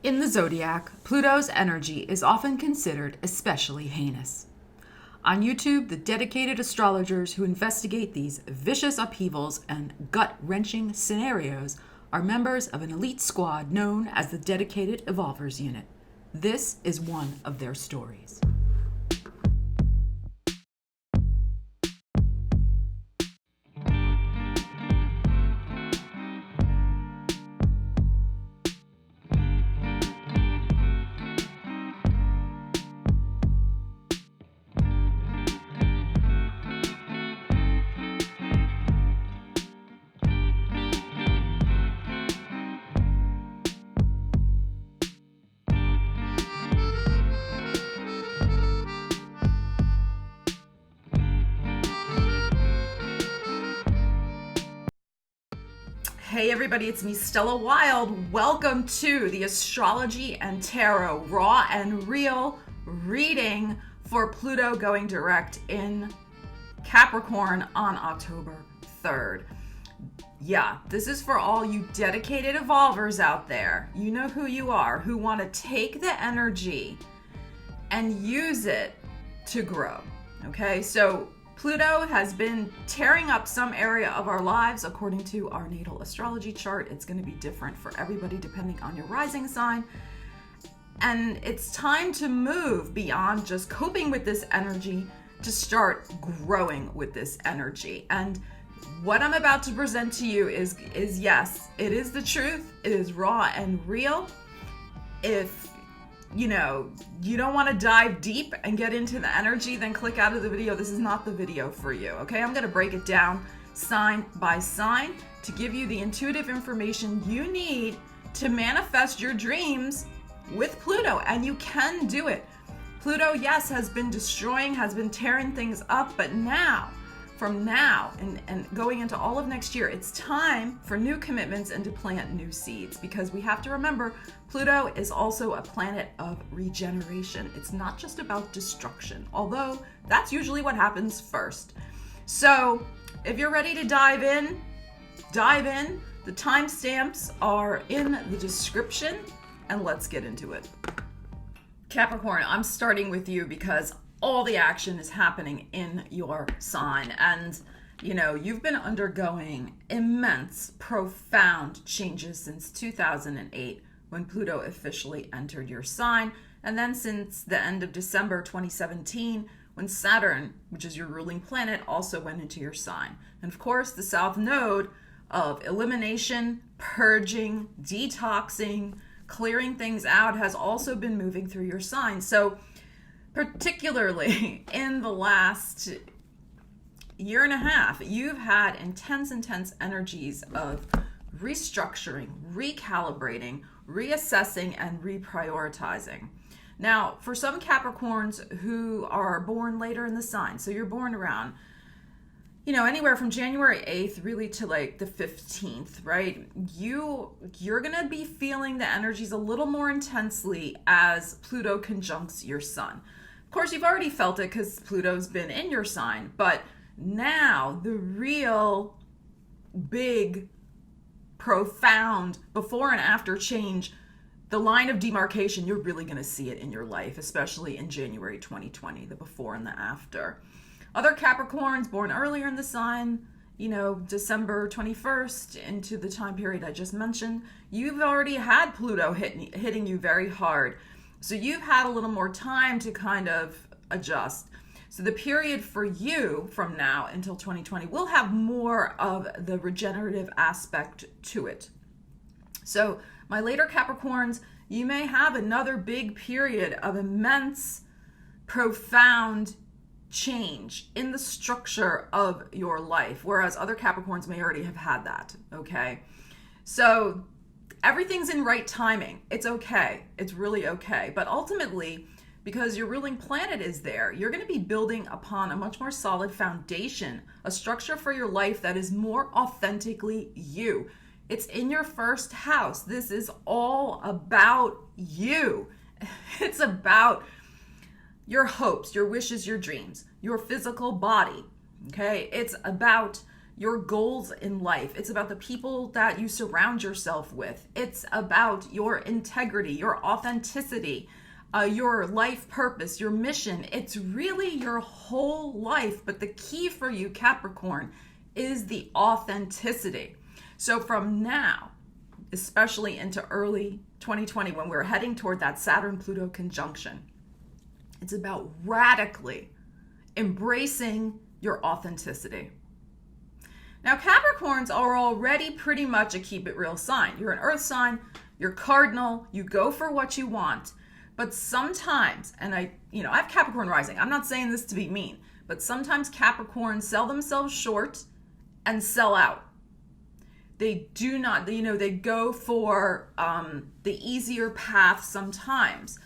In the zodiac, Pluto's energy is often considered especially heinous. On YouTube, the dedicated astrologers who investigate these vicious upheavals and gut-wrenching scenarios are members of an elite squad known as the Dedicated Evolvers Unit. This is one of their stories. Hey everybody, it's me, Stella Wilde. Welcome to the Astrology and Tarot Raw and Real reading for Pluto going direct in Capricorn on October 3rd. Yeah, this is for all you dedicated evolvers out there. You know who you are, who want to take the energy and use it to grow. Okay, so Pluto has been tearing up some area of our lives according to our natal astrology chart. It's going to be different for everybody depending on your rising sign. And it's time to move beyond just coping with this energy to start growing with this energy. And what I'm about to present to you is yes, it is the truth. It is raw and real. If you don't want to dive deep and get into the energy, then click out of the video. This is not the video for you, okay? I'm going to break it down sign by sign to give you the intuitive information you need to manifest your dreams with Pluto, and you can do it. Pluto, yes, has been destroying, has been tearing things up, but from now and going into all of next year, it's time for new commitments and to plant new seeds, because we have to remember Pluto is also a planet of regeneration. It's not just about destruction, although that's usually what happens first. So if you're ready to dive in. The timestamps are in the description, and let's get into it. Capricorn, I'm starting with you because all the action is happening in your sign, and you've been undergoing immense, profound changes since 2008 when Pluto officially entered your sign, and then since the end of December 2017 when Saturn, which is your ruling planet, also went into your sign. And of course, the South Node of elimination, purging, detoxing, clearing things out has also been moving through your sign. So particularly in the last year and a half, you've had intense energies of restructuring, recalibrating, reassessing, and reprioritizing. Now, for some Capricorns who are born later in the sign, so you're born around, anywhere from January 8th really to like the 15th, right? You're going to be feeling the energies a little more intensely as Pluto conjuncts your sun. Of course, you've already felt it because Pluto's been in your sign, but now the real big, profound before and after change, the line of demarcation, you're really going to see it in your life, especially in January 2020, the before and the after. Other Capricorns born earlier in the sign, December 21st into the time period I just mentioned, you've already had Pluto hitting you very hard. So you've had a little more time to kind of adjust. So the period for you from now until 2020 will have more of the regenerative aspect to it. So my later Capricorns, you may have another big period of immense, profound change in the structure of your life, whereas other Capricorns may already have had that, okay? So everything's in right timing. It's okay. It's really okay. But ultimately, because your ruling planet is there, you're going to be building upon a much more solid foundation, a structure for your life that is more authentically you. It's in your first house. This is all about you. It's about your hopes, your wishes, your dreams, your physical body. Okay? It's about your goals in life. It's about the people that you surround yourself with. It's about your integrity, your authenticity, your life purpose, your mission. It's really your whole life. But the key for you, Capricorn, is the authenticity. So from now, especially into early 2020, when we're heading toward that Saturn-Pluto conjunction, it's about radically embracing your authenticity. Now, Capricorns are already pretty much a keep it real sign. You're an earth sign, you're cardinal, you go for what you want. But sometimes, and I have Capricorn rising. I'm not saying this to be mean, but sometimes Capricorns sell themselves short and sell out. They do not, they go for the easier path sometimes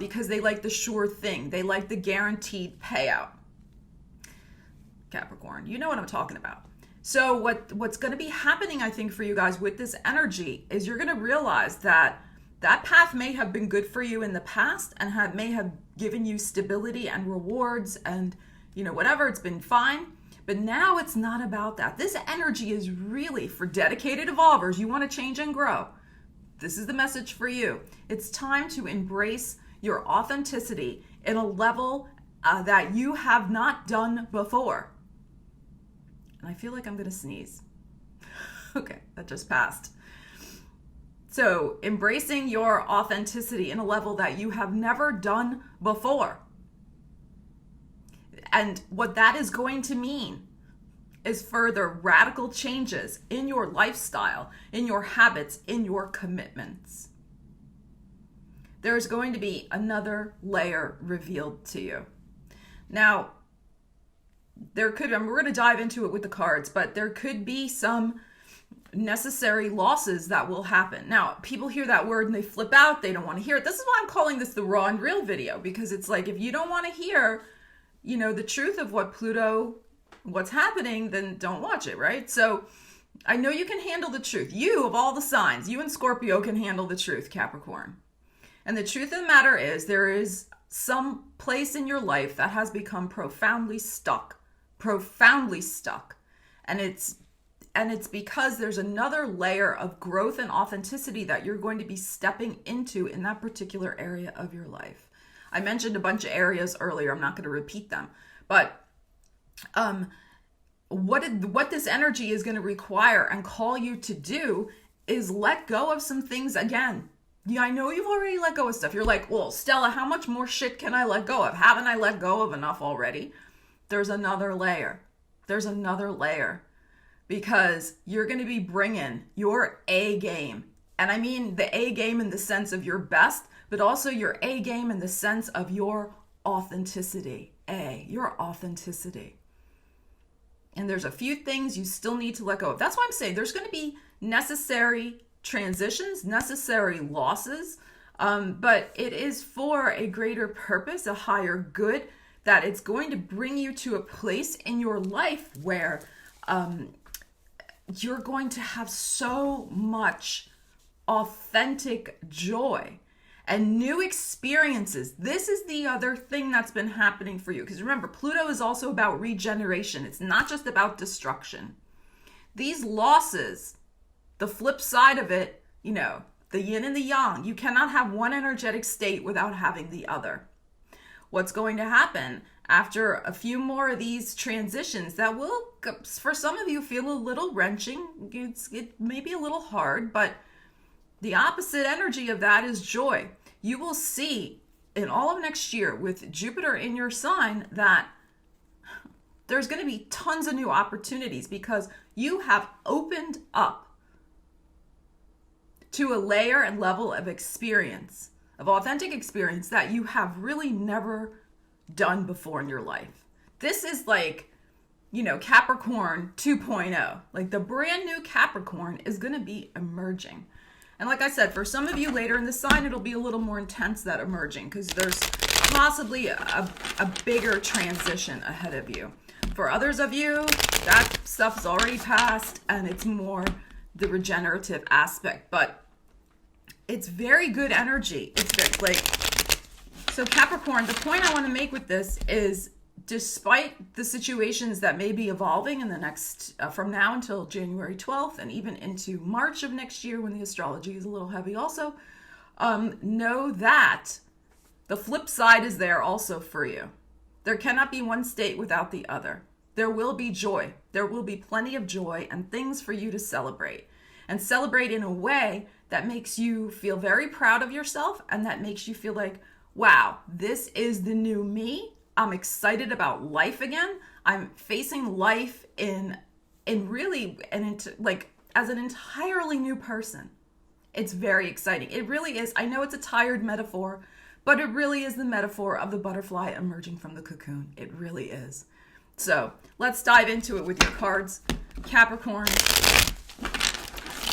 because they like the sure thing. They like the guaranteed payout. Capricorn, you know what I'm talking about. So what's going to be happening, I think, for you guys with this energy is you're going to realize that path may have been good for you in the past and may have given you stability and rewards and, whatever, it's been fine. But now it's not about that. This energy is really for dedicated evolvers. You want to change and grow. This is the message for you. It's time to embrace your authenticity in a level that you have not done before. And I feel like I'm going to sneeze. Okay, that just passed. So embracing your authenticity in a level that you have never done before. And what that is going to mean is further radical changes in your lifestyle, in your habits, in your commitments. There's going to be another layer revealed to you. Now, we're going to dive into it with the cards, but there could be some necessary losses that will happen. Now, people hear that word and they flip out. They don't want to hear it. This is why I'm calling this the raw and real video, because it's like, if you don't want to hear, the truth of what Pluto, what's happening, then don't watch it, right? So I know you can handle the truth. You, of all the signs, you and Scorpio can handle the truth, Capricorn. And the truth of the matter is there is some place in your life that has become profoundly stuck. And it's because there's another layer of growth and authenticity that you're going to be stepping into in that particular area of your life. I mentioned a bunch of areas earlier. I'm not going to repeat them. But what this energy is going to require and call you to do is let go of some things again. Yeah, I know you've already let go of stuff. You're like, well, Stella, how much more shit can I let go of? Haven't I let go of enough already? There's another layer. Because you're going to be bringing your A game. And I mean the A game in the sense of your best, but also your A game in the sense of your authenticity. Your authenticity. And there's a few things you still need to let go of. That's why I'm saying there's going to be necessary transitions, necessary losses, but it is for a greater purpose, a higher good, that it's going to bring you to a place in your life where you're going to have so much authentic joy and new experiences. This is the other thing that's been happening for you. Because remember, Pluto is also about regeneration. It's not just about destruction. These losses, the flip side of it, the yin and the yang, you cannot have one energetic state without having the other. What's going to happen after a few more of these transitions that will, for some of you, feel a little wrenching. It may be a little hard, but the opposite energy of that is joy. You will see in all of next year with Jupiter in your sign that there's going to be tons of new opportunities because you have opened up to a layer and level of experience, of authentic experience that you have really never done before in your life. This is like, Capricorn 2.0. Like the brand new Capricorn is going to be emerging. And like I said, for some of you later in the sign, it'll be a little more intense, that emerging, because there's possibly a bigger transition ahead of you. For others of you, that stuff's already passed and it's more the regenerative aspect, but it's very good energy. It's good. So Capricorn, the point I want to make with this is despite the situations that may be evolving in the next, from now until January 12th and even into March of next year when the astrology is a little heavy also, know that the flip side is there also for you. There cannot be one state without the other. There will be joy. There will be plenty of joy and things for you to celebrate. And celebrate in a way that makes you feel very proud of yourself and that makes you feel like, wow, this is the new me. I'm excited about life again. I'm facing life in really, like as an entirely new person. It's very exciting. It really is. I know it's a tired metaphor, but it really is the metaphor of the butterfly emerging from the cocoon. It really is. So let's dive into it with your cards. Capricorn.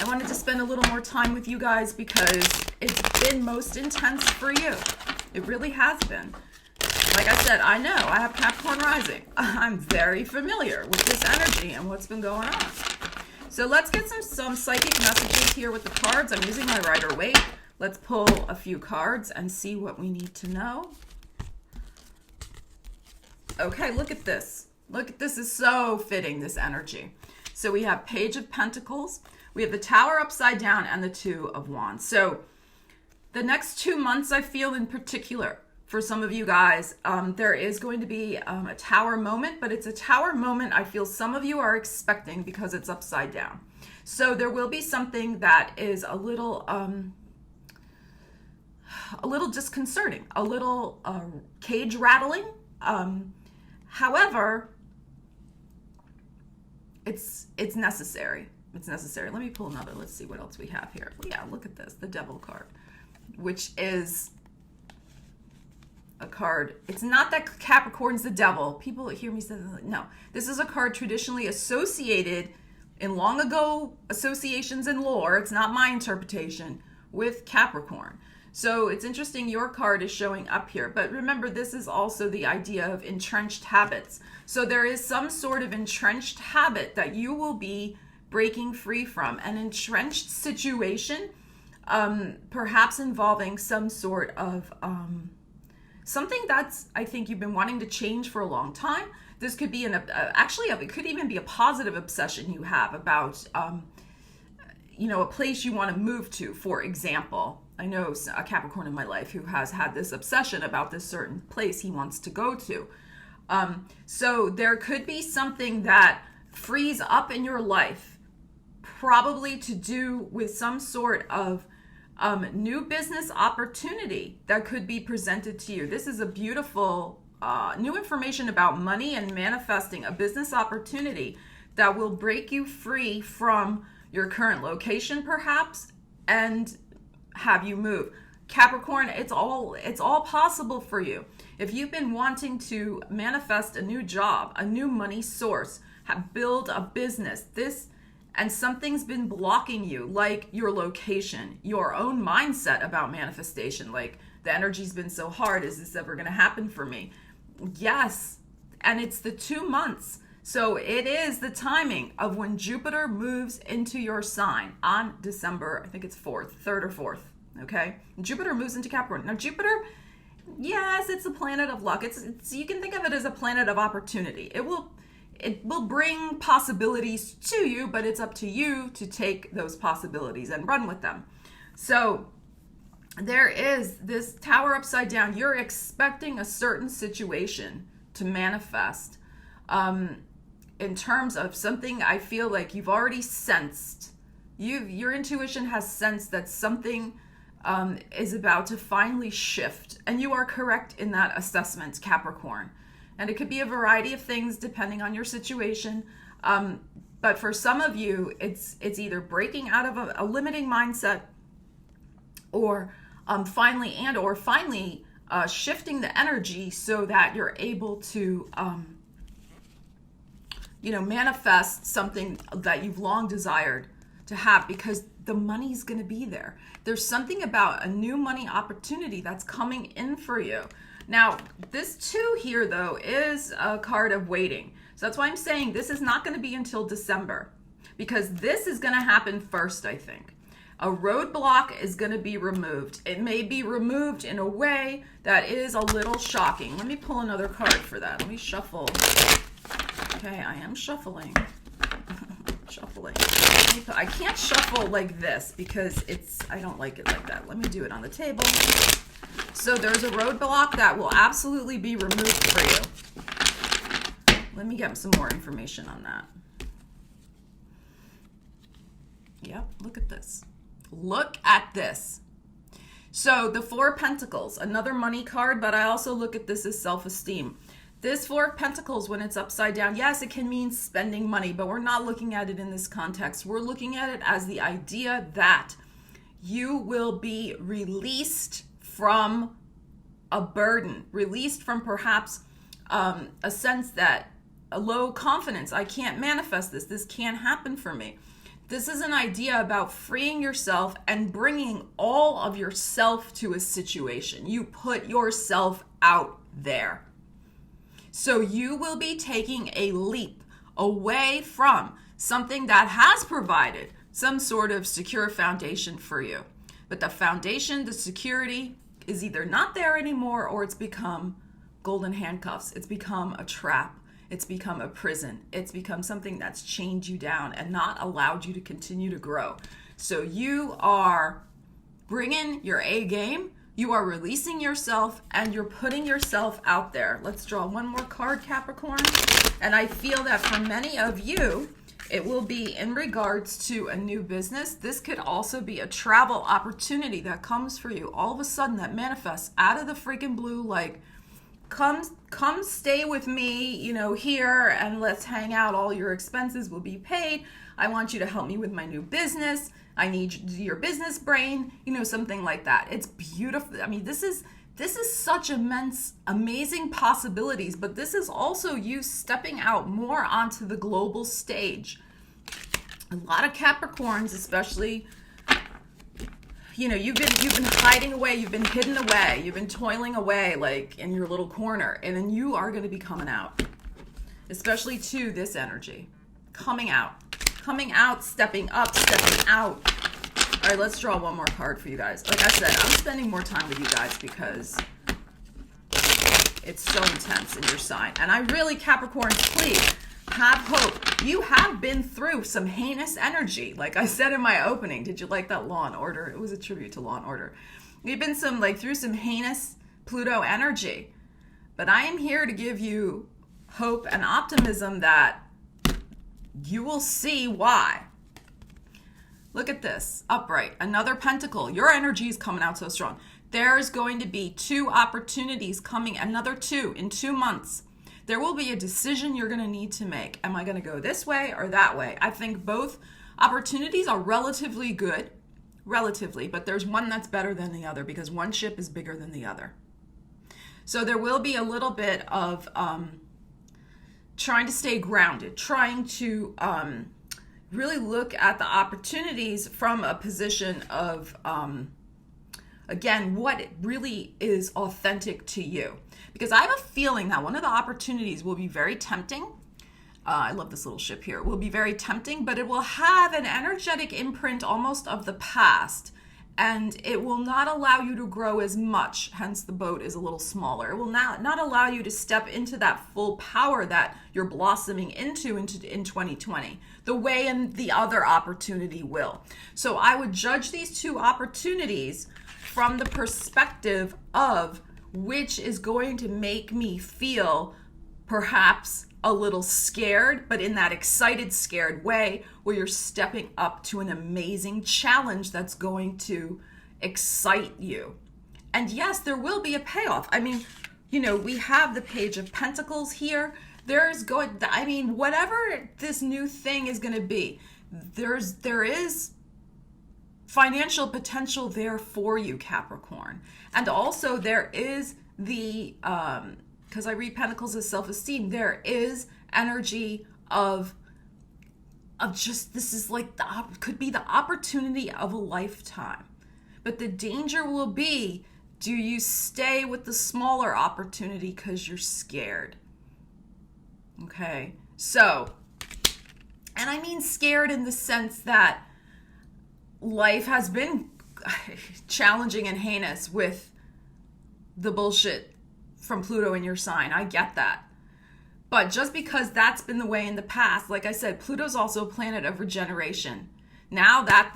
I wanted to spend a little more time with you guys because it's been most intense for you. It really has been. Like I said, I know I have Capricorn rising. I'm very familiar with this energy and what's been going on. So let's get some psychic messages here with the cards. I'm using my Rider-Waite. Let's pull a few cards and see what we need to know. Okay, look at this. Look, this is so fitting, this energy. So we have Page of Pentacles. We have the Tower upside down and the Two of Wands. So the next 2 months, I feel in particular, for some of you guys, there is going to be a Tower moment, but it's a Tower moment I feel some of you are expecting because it's upside down. So there will be something that is a little disconcerting, a little cage rattling. However, it's necessary. It's necessary. Let me pull another. Let's see what else we have here. Yeah, look at this, the Devil card, which is a card. It's not that Capricorn's the devil. People hear me say, no, this is a card traditionally associated in long ago associations and lore. It's not my interpretation with Capricorn. So it's interesting your card is showing up here. But remember, this is also the idea of entrenched habits. So there is some sort of entrenched habit that you will be breaking free from. An entrenched situation, perhaps involving some sort of something that's, I think you've been wanting to change for a long time. This could be it could even be a positive obsession you have about, a place you want to move to, for example. I know a Capricorn in my life who has had this obsession about this certain place he wants to go to. So there could be something that frees up in your life, probably to do with some sort of new business opportunity that could be presented to you. This is a beautiful new information about money and manifesting a business opportunity that will break you free from your current location, perhaps, and have you move. Capricorn, it's all possible for you. If you've been wanting to manifest a new job, a new money source, build a business, and something's been blocking you, like your location, your own mindset about manifestation, like the energy's been so hard, is this ever going to happen for me? Yes, and it's the 2 months. So it is the timing of when Jupiter moves into your sign on December, I think it's 3rd or 4th, okay? Jupiter moves into Capricorn. Now Jupiter, yes, it's a planet of luck. It's you can think of it as a planet of opportunity. It will bring possibilities to you, but it's up to you to take those possibilities and run with them. So there is this Tower upside down. You're expecting a certain situation to manifest. In terms of something I feel like you've already sensed. Your intuition has sensed that something is about to finally shift. And you are correct in that assessment, Capricorn. And it could be a variety of things depending on your situation. But for some of you, it's either breaking out of a limiting mindset or finally shifting the energy so that you're able to manifest something that you've long desired to have, because the money's going to be there. There's something about a new money opportunity that's coming in for you. Now, this 2 here, though, is a card of waiting. So that's why I'm saying this is not going to be until December, because this is going to happen first, I think. A roadblock is going to be removed. It may be removed in a way that is a little shocking. Let me pull another card for that. Let me shuffle. Okay, I am shuffling. Shuffling. I can't shuffle like this because I don't like it like that. Let me do it on the table. So there's a roadblock that will absolutely be removed for you. Let me get some more information on that. Yep, look at this. Look at this. So the Four of Pentacles, another money card, but I also look at this as self-esteem. This Four of Pentacles, when it's upside down, yes, it can mean spending money, but we're not looking at it in this context. We're looking at it as the idea that you will be released from a burden, released from perhaps a sense that a low confidence. I can't manifest this. This can't happen for me. This is an idea about freeing yourself and bringing all of yourself to a situation. You put yourself out there. So you will be taking a leap away from something that has provided some sort of secure foundation for you. But the foundation, the security, is either not there anymore or it's become golden handcuffs. It's become a trap. It's become a prison. It's become something that's chained you down and not allowed you to continue to grow. So you are bringing your A game. You are releasing yourself and you're putting yourself out there. Let's draw one more card, Capricorn. And I feel that for many of you, it will be in regards to a new business. This could also be a travel opportunity that comes for you all of a sudden, that manifests out of the freaking blue, like, come stay with me, here, and let's hang out. All your expenses will be paid. I want you to help me with my new business. I need your business brain, something like that. It's beautiful. I mean, this is such immense, amazing possibilities, but this is also you stepping out more onto the global stage. A lot of Capricorns, especially, you've been hiding away, you've been hidden away, you've been toiling away like in your little corner, and then you are going to be coming out, especially to this energy, coming out, stepping up, stepping out. All right, let's draw one more card for you guys. Like I said, I'm spending more time with you guys because it's so intense in your sign. And I really, Capricorns, please have hope. You have been through some heinous energy. Like I said in my opening, did you like that Law and Order? It was a tribute to Law and Order. You've been through some heinous Pluto energy. But I am here to give you hope and optimism that you will see why. Look at this, upright, another pentacle. Your energy is coming out so strong. There's going to be 2 opportunities coming, another 2 in 2 months. There will be a decision you're going to need to make. Am I going to go this way or that way? I think both opportunities are relatively good, but there's one that's better than the other because one ship is bigger than the other. So there will be a little bit of trying to stay grounded, trying to really look at the opportunities from a position of, again, what really is authentic to you. Because I have a feeling that one of the opportunities will be very tempting. I love this little ship here. It will be very tempting, but it will have an energetic imprint almost of the past. And it will not allow you to grow as much. Hence, the boat is a little smaller. It will not allow you to step into that full power that you're blossoming into in 2020, the way in the other opportunity will. So I would judge these 2 opportunities from the perspective of which is going to make me feel perhaps a little scared, but in that excited, scared way where you're stepping up to an amazing challenge that's going to excite you. And yes, there will be a payoff. I mean, we have the Page of Pentacles here. Whatever this new thing is going to be, there is financial potential there for you, Capricorn. And also there is the, because I read Pentacles as self-esteem, there is energy of just, this is like could be the opportunity of a lifetime. But the danger will be, do you stay with the smaller opportunity because you're scared? Okay, so, and I mean scared in the sense that life has been challenging and heinous with the bullshit from Pluto in your sign. I get that. But just because that's been the way in the past, like I said, Pluto's also a planet of regeneration. Now that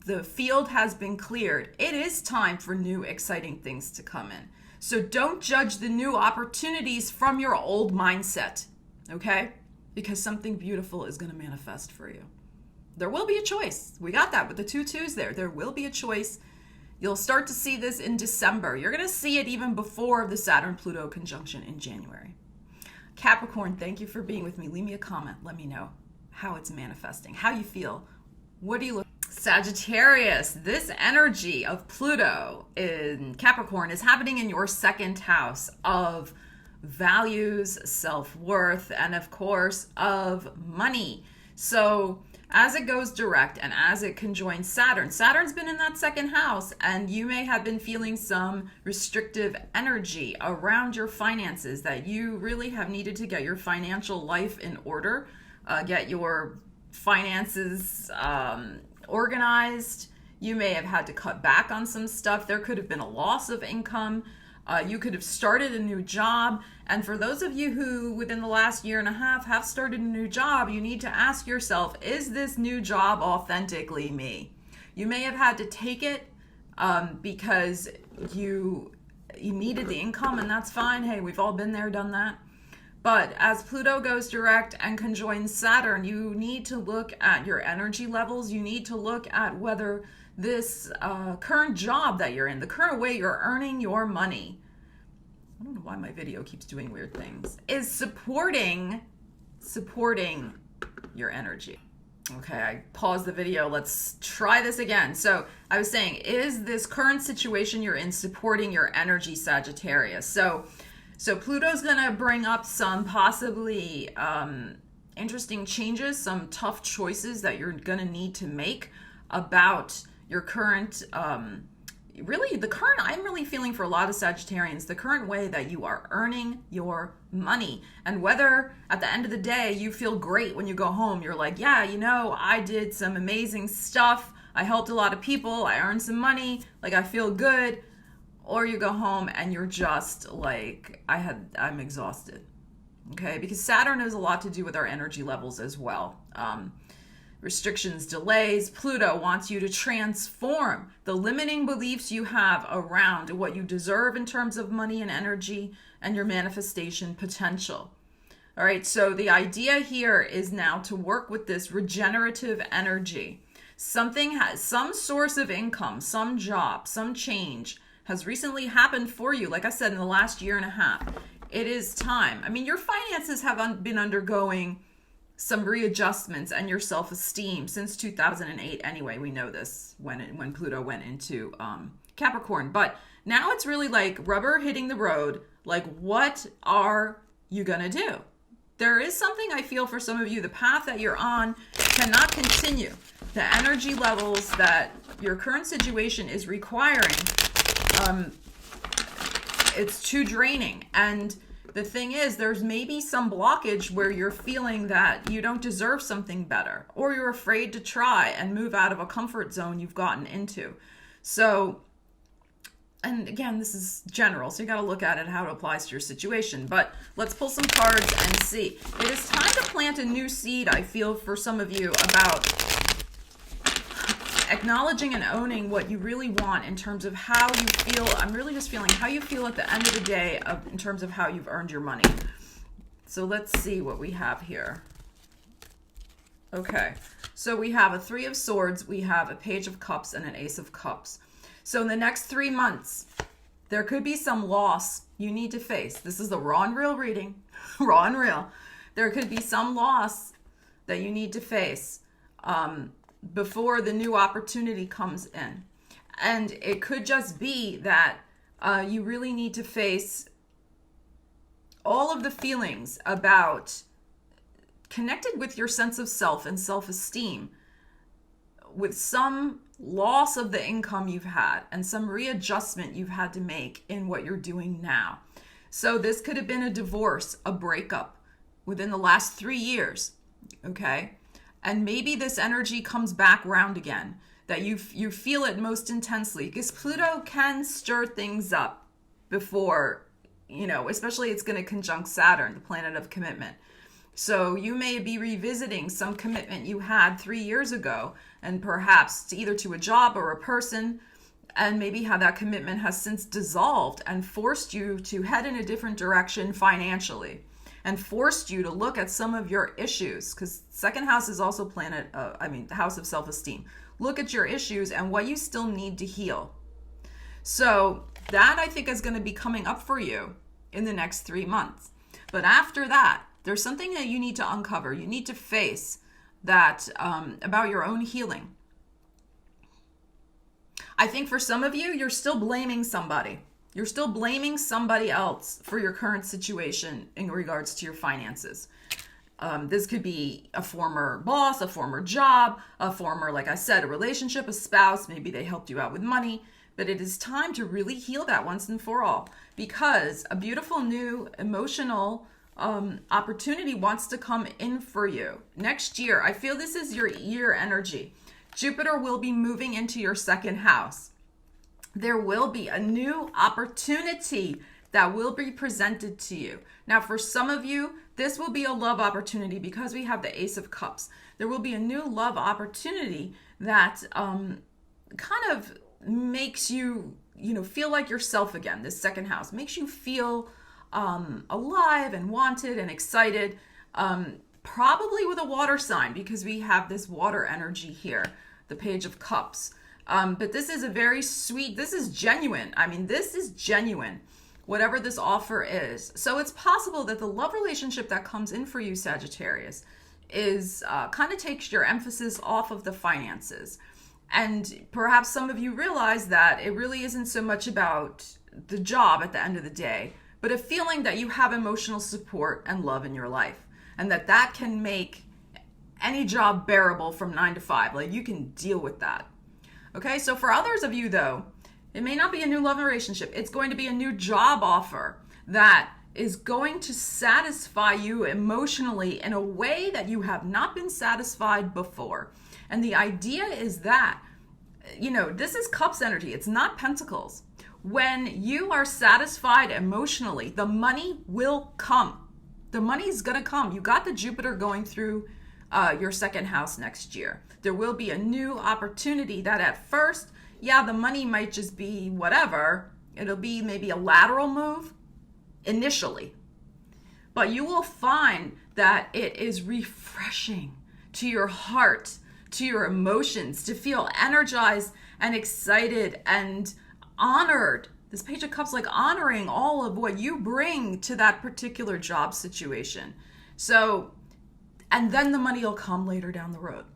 the field has been cleared, it is time for new exciting things to come in. So don't judge the new opportunities from your old mindset, okay? Because something beautiful is going to manifest for you. There will be a choice. We got that with the 2-2s there. There will be a choice. You'll start to see this in December. You're going to see it even before the Saturn-Pluto conjunction in January. Capricorn, thank you for being with me. Leave me a comment. Let me know how it's manifesting, how you feel. What do you look? Sagittarius, this energy of Pluto in Capricorn is happening in your second house of values, self-worth, and of course of money. So as it goes direct and as it conjoins Saturn's been in that second house, and you may have been feeling some restrictive energy around your finances, that you really have needed to get your financial life in order, get your finances organized. You may have had to cut back on some stuff. There could have been a loss of income. You could have started a new job. And for those of you who within the last year and a half have started a new job, you need to ask yourself, is this new job authentically me? You may have had to take it because you needed the income, and that's fine. Hey, we've all been there, done that. But as Pluto goes direct and conjoins Saturn, you need to look at your energy levels. You need to look at whether this current job that you're in, the current way you're earning your money, I don't know why my video keeps doing weird things, is supporting your energy. Okay, I paused the video. Let's try this again. So I was saying, is this current situation you're in supporting your energy, Sagittarius? So Pluto's going to bring up some possibly interesting changes, some tough choices that you're going to need to make about your current, I'm really feeling for a lot of Sagittarians, the current way that you are earning your money. And whether at the end of the day you feel great when you go home, you're like, yeah, I did some amazing stuff. I helped a lot of people. I earned some money. Like, I feel good. Or you go home and you're just like, I'm exhausted. Okay, because Saturn has a lot to do with our energy levels as well. Restrictions, delays. Pluto wants you to transform the limiting beliefs you have around what you deserve in terms of money and energy and your manifestation potential. All right, so the idea here is now to work with this regenerative energy. Something has some source of income, some job, some change has recently happened for you. Like I said, in the last year and a half, it is time. I mean, your finances have been undergoing some readjustments and your self-esteem since 2008. Anyway, we know this when Pluto went into Capricorn. But now it's really like rubber hitting the road. Like, what are you going to do? There is something I feel for some of you. The path that you're on cannot continue. The energy levels that your current situation is requiring, it's too draining. And the thing is, there's maybe some blockage where you're feeling that you don't deserve something better, or you're afraid to try and move out of a comfort zone you've gotten into. So, and again, this is general, so you got to look at it, how it applies to your situation. But let's pull some cards and see. It is time to plant a new seed, I feel, for some of you, about acknowledging and owning what you really want in terms of how you feel. I'm really just feeling how you feel at the end of the day in terms of how you've earned your money. So let's see what we have here. Okay, so we have a 3 of Swords, we have a Page of Cups, and an Ace of Cups. So in the next 3 months, there could be some loss you need to face. This is the raw and real reading, raw and real. There could be some loss that you need to face before the new opportunity comes in. And it could just be that you really need to face all of the feelings about connected with your sense of self and self-esteem, with some loss of the income you've had and some readjustment you've had to make in what you're doing now. So this could have been a divorce, a breakup within the last 3 years, okay? And maybe this energy comes back round again. that you feel it most intensely, because Pluto can stir things up before, especially it's going to conjunct Saturn, the planet of commitment. So you may be revisiting some commitment you had 3 years ago, and perhaps either to a job or a person, and maybe how that commitment has since dissolved and forced you to head in a different direction financially, and forced you to look at some of your issues, because second house is also the house of self-esteem. Look at your issues and what you still need to heal. So that, I think, is going to be coming up for you in the next 3 months. But after that, there's something that you need to uncover. You need to face that about your own healing. I think for some of you, you're still blaming somebody. You're still blaming somebody else for your current situation in regards to your finances. This could be a former boss, a former job, a former, like I said, a relationship, a spouse. Maybe they helped you out with money. But it is time to really heal that once and for all, because a beautiful new emotional opportunity wants to come in for you next year. I feel this is your year energy. Jupiter will be moving into your second house. There will be a new opportunity that will be presented to you. Now, for some of you, this will be a love opportunity because we have the Ace of Cups. There will be a new love opportunity that kind of makes you, feel like yourself again. This second house makes you feel alive and wanted and excited, probably with a water sign, because we have this water energy here, the Page of Cups. But this is a very sweet, this is genuine. This is genuine, whatever this offer is. So it's possible that the love relationship that comes in for you, Sagittarius, is kind of takes your emphasis off of the finances. And perhaps some of you realize that it really isn't so much about the job at the end of the day, but a feeling that you have emotional support and love in your life, and that can make any job bearable from 9 to 5. Like, you can deal with that. Okay, so for others of you, though, it may not be a new love relationship. It's going to be a new job offer that is going to satisfy you emotionally in a way that you have not been satisfied before. And the idea is that, this is Cups energy. It's not Pentacles. When you are satisfied emotionally, the money will come. The money's going to come. You got the Jupiter going through your second house next year. There will be a new opportunity that at first, the money might just be whatever. It'll be maybe a lateral move initially. But you will find that it is refreshing to your heart, to your emotions, to feel energized and excited and honored. This Page of Cups, like honoring all of what you bring to that particular job situation. So, and then the money will come later down the road.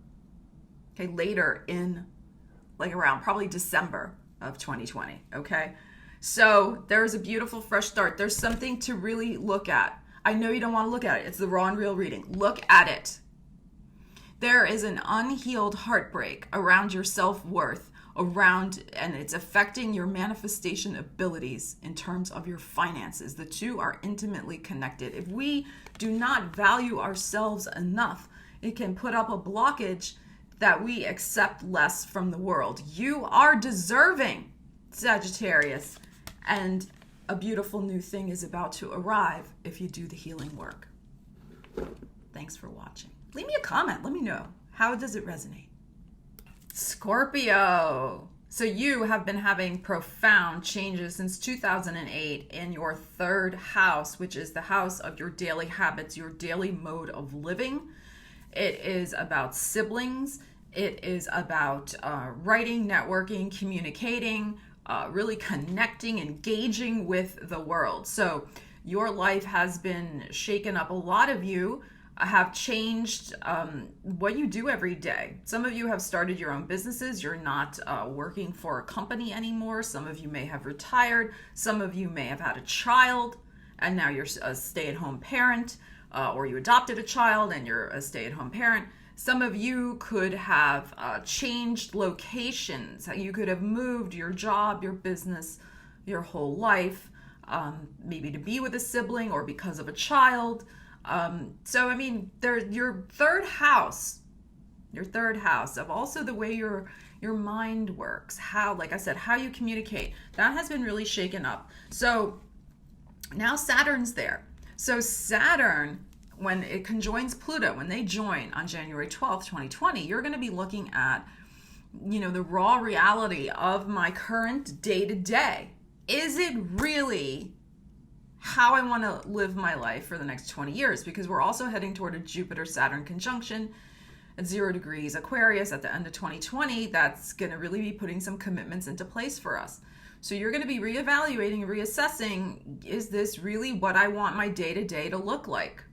Okay, later in, like around probably December of 2020. Okay, so there's a beautiful fresh start. There's something to really look at. I know you don't want to look at it. It's the raw and real reading. Look at it. There is an unhealed heartbreak around your self-worth, and it's affecting your manifestation abilities in terms of your finances. The two are intimately connected. If we do not value ourselves enough, it can put up a blockage that we accept less from the world. You are deserving, Sagittarius, and a beautiful new thing is about to arrive if you do the healing work. Thanks for watching. Leave me a comment. Let me know. How does it resonate? Scorpio. So you have been having profound changes since 2008 in your third house, which is the house of your daily habits, your daily mode of living. It is about siblings. It is about writing, networking, communicating, really connecting, engaging with the world. So your life has been shaken up. A lot of you have changed what you do every day. Some of you have started your own businesses. You're not working for a company anymore. Some of you may have retired. Some of you may have had a child and now you're a stay-at-home parent, or you adopted a child and you're a stay-at-home parent. Some of you could have changed locations. You could have moved your job, your business, your whole life, maybe to be with a sibling or because of a child. Your third house of also the way your your mind works, how, like I said, how you communicate. That has been really shaken up. So now Saturn's there. So Saturn, when it conjoins Pluto, when they join on January 12th, 2020, you're going to be looking at, you know, the raw reality of my current day-to-day. Is it really how I want to live my life for the next 20 years? Because we're also heading toward a Jupiter-Saturn conjunction at 0 degrees Aquarius at the end of 2020. That's going to really be putting some commitments into place for us. So you're going to be reevaluating, reassessing, is this really what I want my day-to-day to look like?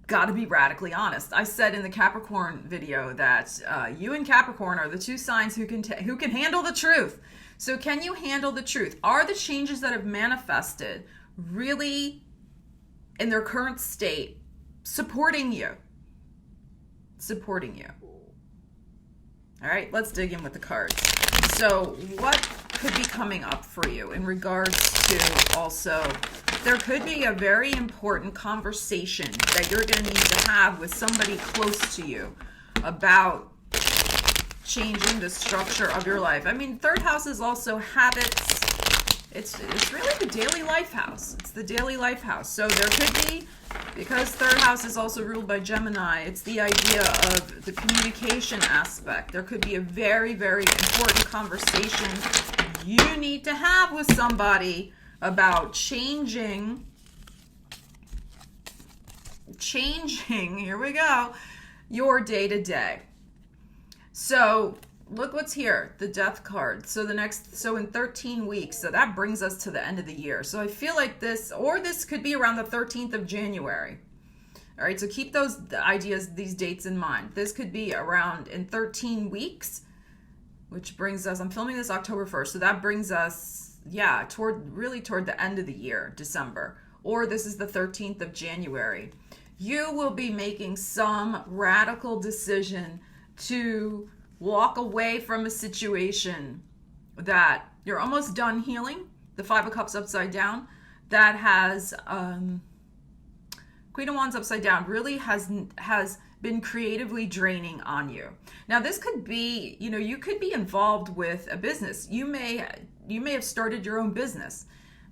Got to be radically honest. I said in the Capricorn video that you and Capricorn are the two signs who can handle the truth. So can you handle the truth? Are the changes that have manifested really in their current state supporting you? Supporting you. All right, let's dig in with the cards. So what could be coming up for you in regards to also, there could be a very important conversation that you're going to need to have with somebody close to you about changing the structure of your life. I mean, third house is also habits. It's really the daily life house. It's the daily life house. So there could be, because third house is also ruled by Gemini, it's the idea of the communication aspect. There could be a very, very important conversation you need to have with somebody about changing, here we go, your day-to-day. So look what's here, the death card. So in 13 weeks, so that brings us to the end of the year. So I feel like this could be around the 13th of January. All right, so keep those ideas, these dates in mind. This could be around in 13 weeks, which brings us, I'm filming this October 1st, so that brings us, yeah, toward the end of the year, December. Or this is the 13th of January. You will be making some radical decision to walk away from a situation that you're almost done healing, the Five of Cups upside down, that has, Queen of Wands upside down really has been creatively draining on you. Now this could be, you know, you could be involved with a business. You may have started your own business.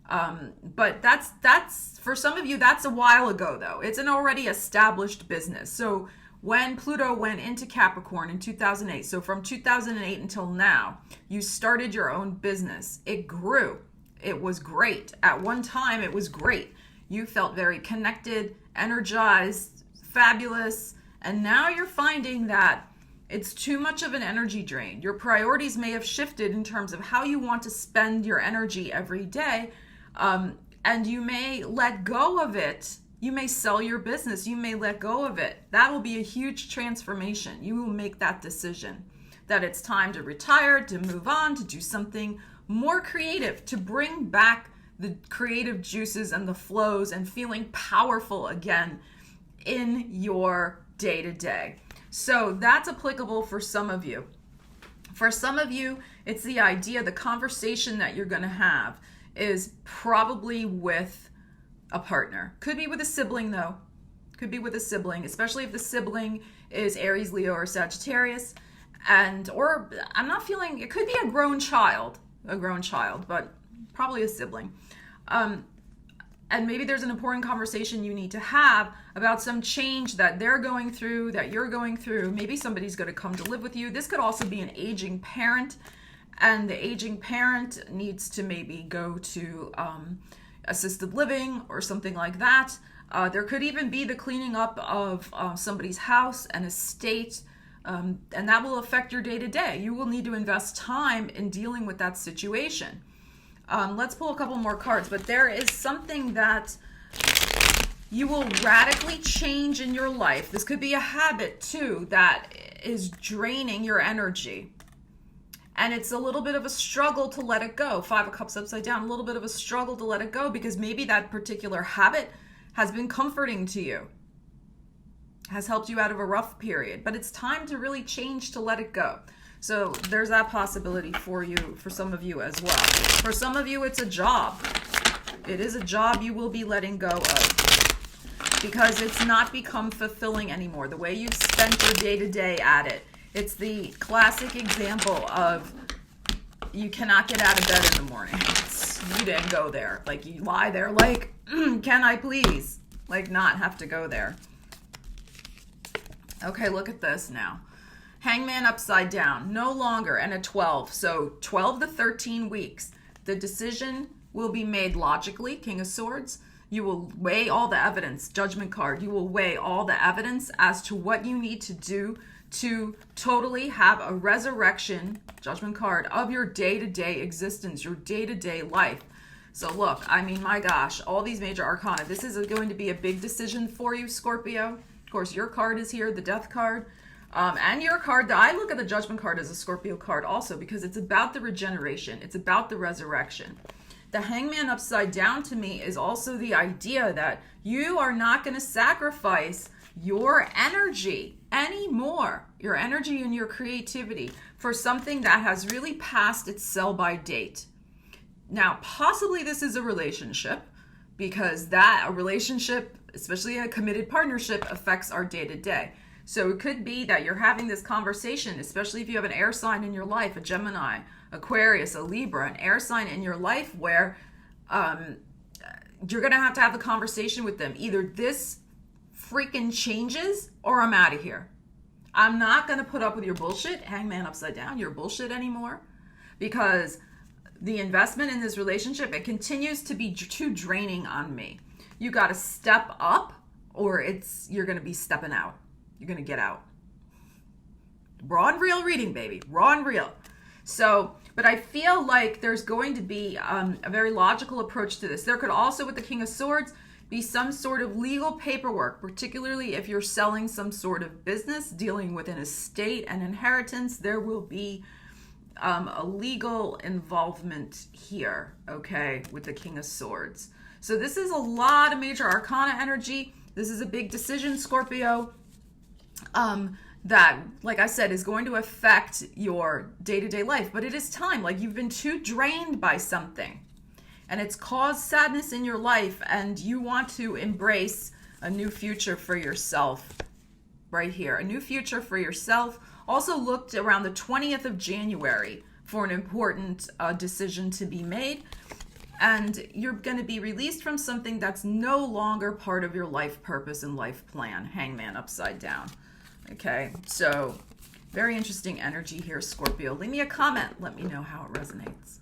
But that's for some of you, that's a while ago though. It's an already established business. So when Pluto went into Capricorn in 2008, so from 2008 until now, you started your own business. It grew. It was great. At one time, it was great. You felt very connected, energized, fabulous. And now you're finding that it's too much of an energy drain. Your priorities may have shifted in terms of how you want to spend your energy every day. And you may let go of it. You may sell your business. You may let go of it. That will be a huge transformation. You will make that decision that it's time to retire, to move on, to do something more creative, to bring back the creative juices and the flows and feeling powerful again in your day-to-day. So that's applicable for some of you. For some of you, it's the idea, the conversation that you're going to have is probably with a partner. Could be with a sibling though. Could be with a sibling, especially if the sibling is Aries, Leo, or Sagittarius. Or I'm not feeling, it could be a grown child, but probably a sibling. And maybe there's an important conversation you need to have about some change that they're going through, that you're going through. Maybe somebody's going to come to live with you. This could also be an aging parent, and the aging parent needs to maybe go to assisted living or something like that. There could even be the cleaning up of somebody's house and estate, and that will affect your day-to-day. You will need to invest time in dealing with that situation. Let's pull a couple more cards, but there is something that you will radically change in your life. This could be a habit too that is draining your energy. And it's a little bit of a struggle to let it go. Five of Cups upside down, a little bit of a struggle to let it go because maybe that particular habit has been comforting to you, has helped you out of a rough period, but it's time to really change to let it go. So there's that possibility for you, for some of you as well. For some of you, it's a job. It is a job you will be letting go of because it's not become fulfilling anymore. The way you've spent your day-to-day at it. It's the classic example of you cannot get out of bed in the morning. You didn't go there. Like, you lie there like, can I please? Like, not have to go there. Okay, look at this now. Hangman upside down, no longer, and a 12. So 12 to 13 weeks. The decision will be made logically, King of Swords. You will weigh all the evidence, Judgment card. You will weigh all the evidence as to what you need to do to totally have a resurrection, Judgment card, of your day-to-day existence, your day-to-day life. So look, I mean, my gosh, all these major arcana. This is going to be a big decision for you, Scorpio. Of course, your card is here, the Death card. And your card, I look at the Judgment card as a Scorpio card also because it's about the regeneration. It's about the resurrection. The Hangman upside down to me is also the idea that you are not going to sacrifice your energy anymore, your energy and your creativity for something that has really passed its sell-by date. Now, possibly this is a relationship because a relationship, especially a committed partnership, affects our day-to-day. So it could be that you're having this conversation, especially if you have an air sign in your life, a Gemini, Aquarius, a Libra, an air sign in your life where you're going to have the conversation with them. Either this freaking changes or I'm out of here. I'm not going to put up with your bullshit, Hangman upside down, your bullshit anymore, because the investment in this relationship, it continues to be too draining on me. You got to step up or you're going to be stepping out. You're going to get out. Raw and real reading, baby. Raw and real. So, but I feel like there's going to be a very logical approach to this. There could also, with the King of Swords, be some sort of legal paperwork, particularly if you're selling some sort of business, dealing with an estate and inheritance. There will be a legal involvement here, okay, with the King of Swords. So this is a lot of major arcana energy. This is a big decision, Scorpio. That, like I said, is going to affect your day-to-day life. But it is time. Like, you've been too drained by something. And it's caused sadness in your life. And you want to embrace a new future for yourself. Right here. A new future for yourself. Also looked around the 20th of January for an important decision to be made. And you're going to be released from something that's no longer part of your life purpose and life plan. Hangman upside down. Okay, so very interesting energy here, Scorpio. Leave me a comment. Let me know how it resonates.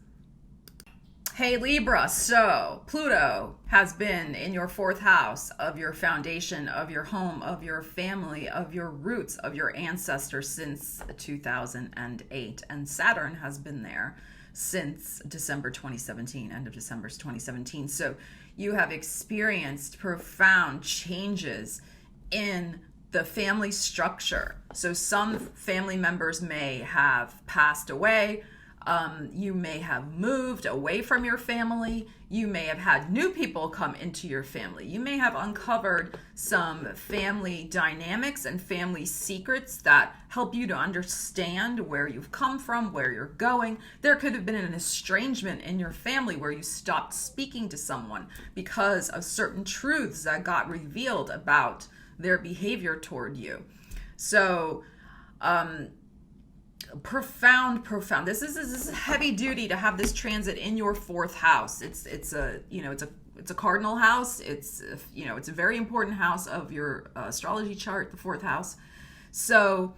Hey, Libra. So Pluto has been in your 4th house of your foundation, of your home, of your family, of your roots, of your ancestors since 2008. And Saturn has been there since December 2017, end of December 2017. So you have experienced profound changes in the family structure. So some family members may have passed away. You may have moved away from your family. You may have had new people come into your family. You may have uncovered some family dynamics and family secrets that help you to understand where you've come from, where you're going. There could have been an estrangement in your family where you stopped speaking to someone because of certain truths that got revealed about their behavior toward you. So, profound. This is heavy duty to have this transit in your 4th house. It's a cardinal house. It's a very important house of your astrology chart, the 4th house. So,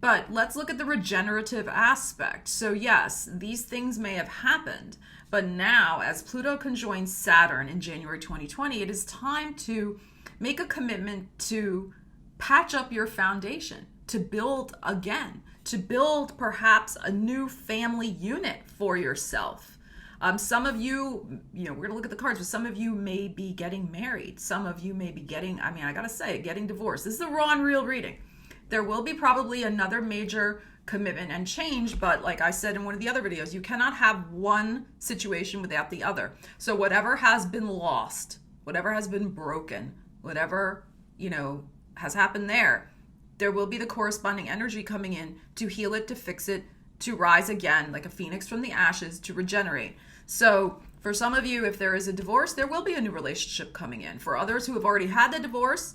but let's look at the regenerative aspect. So yes, these things may have happened, but now as Pluto conjoins Saturn in January 2020, it is time to make a commitment to patch up your foundation, to build again, to build perhaps a new family unit for yourself. Some of you, we're going to look at the cards, but some of you may be getting married. Some of you may be getting divorced. This is a raw and real reading. There will be probably another major commitment and change, but like I said in one of the other videos, you cannot have one situation without the other. So whatever has been lost, whatever has been broken, whatever, has happened there will be the corresponding energy coming in to heal it, to fix it, to rise again, like a phoenix from the ashes, to regenerate. So for some of you, if there is a divorce, there will be a new relationship coming in. For others who have already had the divorce,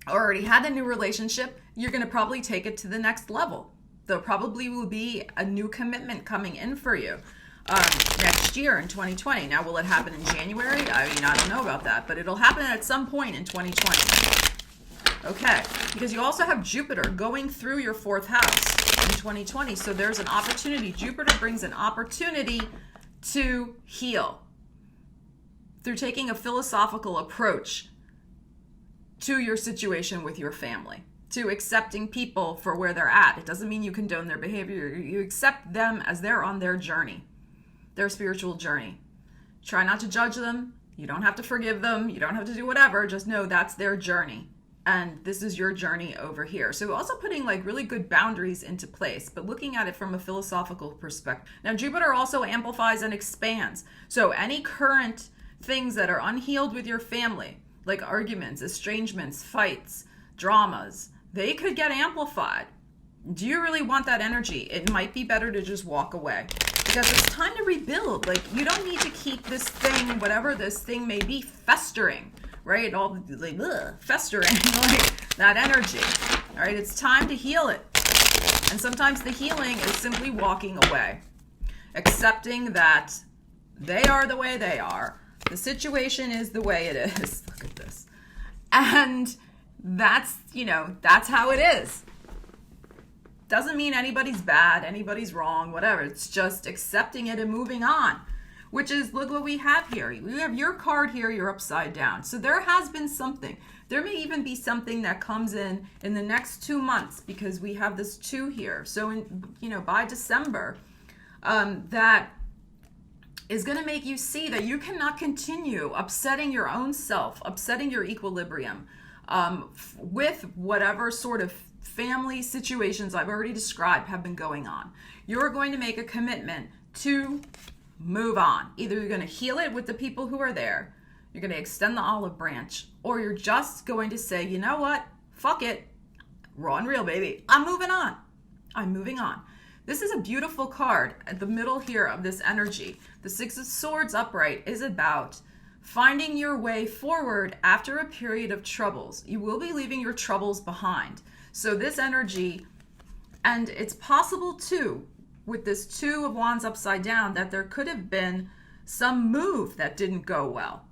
already had a new relationship, you're going to probably take it to the next level. There probably will be a new commitment coming in for you next year in 2020. Now, will it happen in January? I mean, I don't know about that, but it'll happen at some point in 2020. Okay, because you also have Jupiter going through your 4th house in 2020. So there's an opportunity. Jupiter brings an opportunity to heal through taking a philosophical approach to your situation with your family, to accepting people for where they're at. It doesn't mean you condone their behavior. You accept them as they're on their journey, their spiritual journey. Try not to judge them. You don't have to forgive them. You don't have to do whatever. Just know that's their journey. And this is your journey over here. So also putting like really good boundaries into place, but looking at it from a philosophical perspective. Now, Jupiter also amplifies and expands. So any current things that are unhealed with your family, like arguments, estrangements, fights, dramas, they could get amplified. Do you really want that energy? It might be better to just walk away, because it's time to rebuild. Like, you don't need to keep this thing, whatever this thing may be, festering, right? All like festering, like that energy. All right, it's time to heal it. And sometimes the healing is simply walking away, accepting that they are the way they are. The situation is the way it is. Look at this. And that's, that's how it is. Doesn't mean anybody's bad, anybody's wrong, whatever. It's just accepting it and moving on, which is, look what we have here. We have your card here, you're upside down. So there has been something. There may even be something that comes in the next 2 months, because we have this 2 here. So, by December, that is going to make you see that you cannot continue upsetting your own self, upsetting your equilibrium with whatever sort of family situations I've already described have been going on. You're going to make a commitment to move on. Either you're going to heal it with the people who are there, you're going to extend the olive branch, or you're just going to say, you know what, fuck it, raw and real, baby. I'm moving on. I'm moving on. This is a beautiful card at the middle here of this energy. The 6 of Swords upright is about finding your way forward after a period of troubles. You will be leaving your troubles behind. So this energy, and it's possible too, with this 2 of Wands upside down, that there could have been some move that didn't go well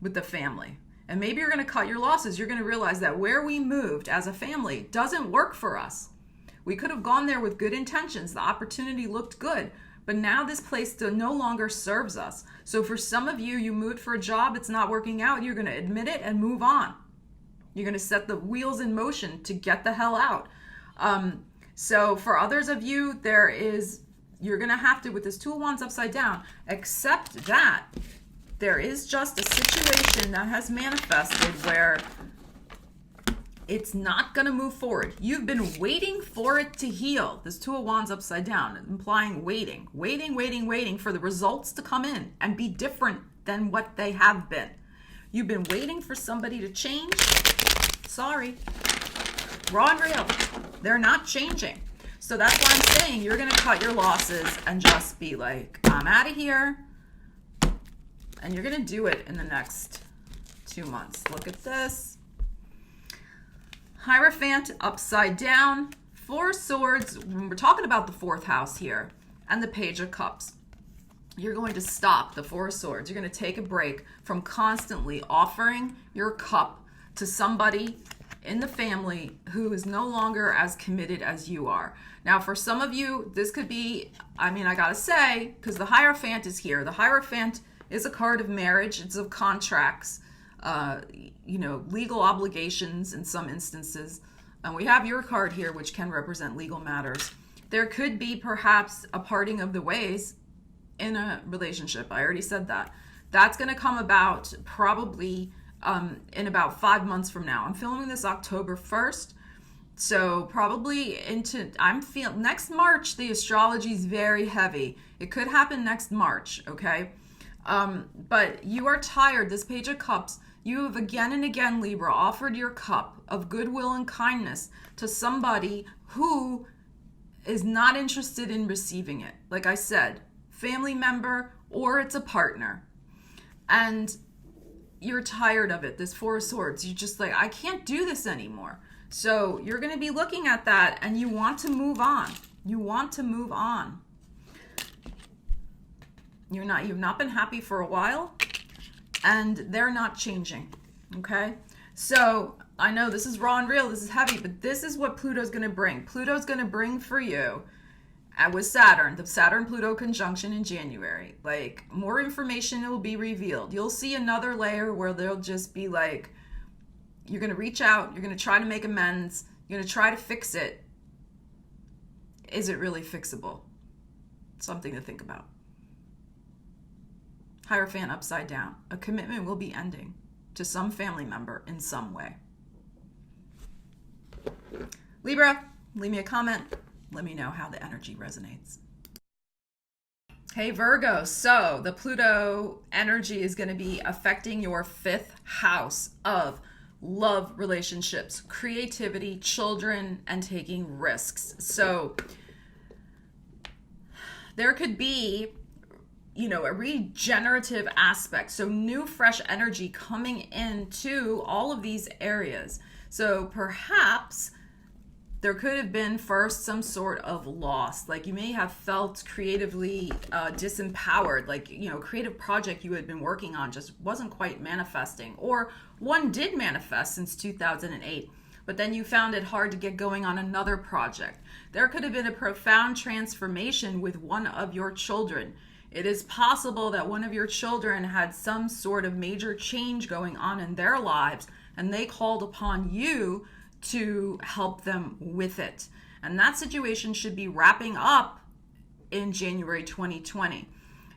with the family. And maybe you're going to cut your losses. You're going to realize that where we moved as a family doesn't work for us. We could have gone there with good intentions. The opportunity looked good, but now this place no longer serves us. So for some of you, you moved for a job, it's not working out. You're going to admit it and move on. You're going to set the wheels in motion to get the hell out. So for others of you, you're going to have to, with this 2 of Wands upside down, accept that there is just a situation that has manifested where it's not going to move forward. You've been waiting for it to heal. This 2 of Wands upside down, implying waiting for the results to come in and be different than what they have been. You've been waiting for somebody to change. Sorry. Raw and real. They're not changing. So that's why I'm saying you're going to cut your losses and just be like, I'm out of here. And you're going to do it in the next 2 months. Look at this. Hierophant upside down. 4 swords. We're talking about the 4th house here. And the Page of Cups. You're going to stop the 4 swords. You're going to take a break from constantly offering your cup to somebody in the family who is no longer as committed as you are. Now, for some of you, this could be, I gotta say, because the Hierophant is here. The Hierophant is a card of marriage. It's of contracts, legal obligations in some instances. And we have your card here, which can represent legal matters. There could be perhaps a parting of the ways in a relationship. I already said that. That's going to come about probably in about 5 months from now. I'm filming this October 1st. So probably next March, the astrology is very heavy. It could happen next March, okay? But you are tired. This Page of Cups, you have again and again, Libra, offered your cup of goodwill and kindness to somebody who is not interested in receiving it. Like I said, family member or it's a partner. And you're tired of it, this Four of Swords. You're just like, I can't do this anymore. So you're going to be looking at that and you want to move on. You want to move on. You've not been happy for a while and they're not changing. Okay? So I know this is raw and real, this is heavy, but this is what Pluto's going to bring. Pluto's going to bring for you with Saturn, the Saturn-Pluto conjunction in January. Like, more information will be revealed. You'll see another layer where they'll just be like, you're going to reach out, you're going to try to make amends, you're going to try to fix it. Is it really fixable? Something to think about. Hierophant upside down. A commitment will be ending to some family member in some way. Libra, leave me a comment. Let me know how the energy resonates. Hey Virgo, so the Pluto energy is going to be affecting your 5th house of love, relationships, creativity, children, and taking risks. So there could be, a regenerative aspect. So new, fresh energy coming into all of these areas. So perhaps there could have been first some sort of loss. Like you may have felt creatively disempowered, like, creative project you had been working on just wasn't quite manifesting, or one did manifest since 2008, but then you found it hard to get going on another project. There could have been a profound transformation with one of your children. It is possible that one of your children had some sort of major change going on in their lives, and they called upon you to help them with it. And that situation should be wrapping up in January 2020.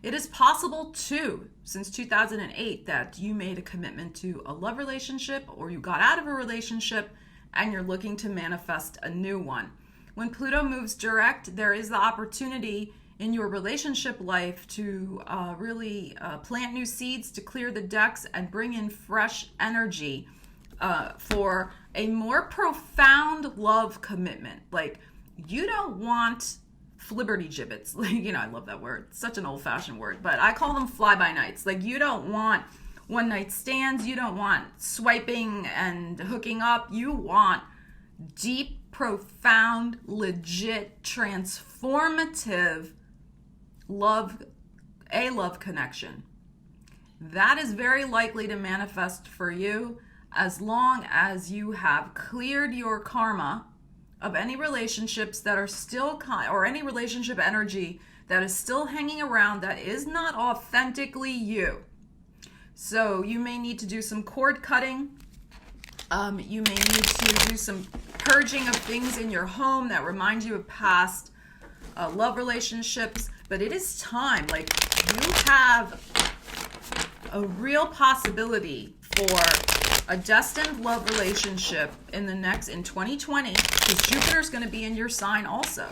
It is possible too, since 2008, that you made a commitment to a love relationship or you got out of a relationship and you're looking to manifest a new one. When Pluto moves direct, there is the opportunity in your relationship life to really plant new seeds, to clear the decks and bring in fresh energy for a more profound love commitment. Like, you don't want flibberty gibbets. I love that word. It's such an old-fashioned word, but I call them fly-by-nights. Like, you don't want one-night stands. You don't want swiping and hooking up. You want deep, profound, legit, transformative love connection. That is very likely to manifest for you as long as you have cleared your karma of any relationships that are still, or any relationship energy that is still hanging around that is not authentically you. So you may need to do some cord cutting. You may need to do some purging of things in your home that remind you of past love relationships. But it is time. Like, you have a real possibility for a destined love relationship in 2020, because Jupiter's going to be in your sign also.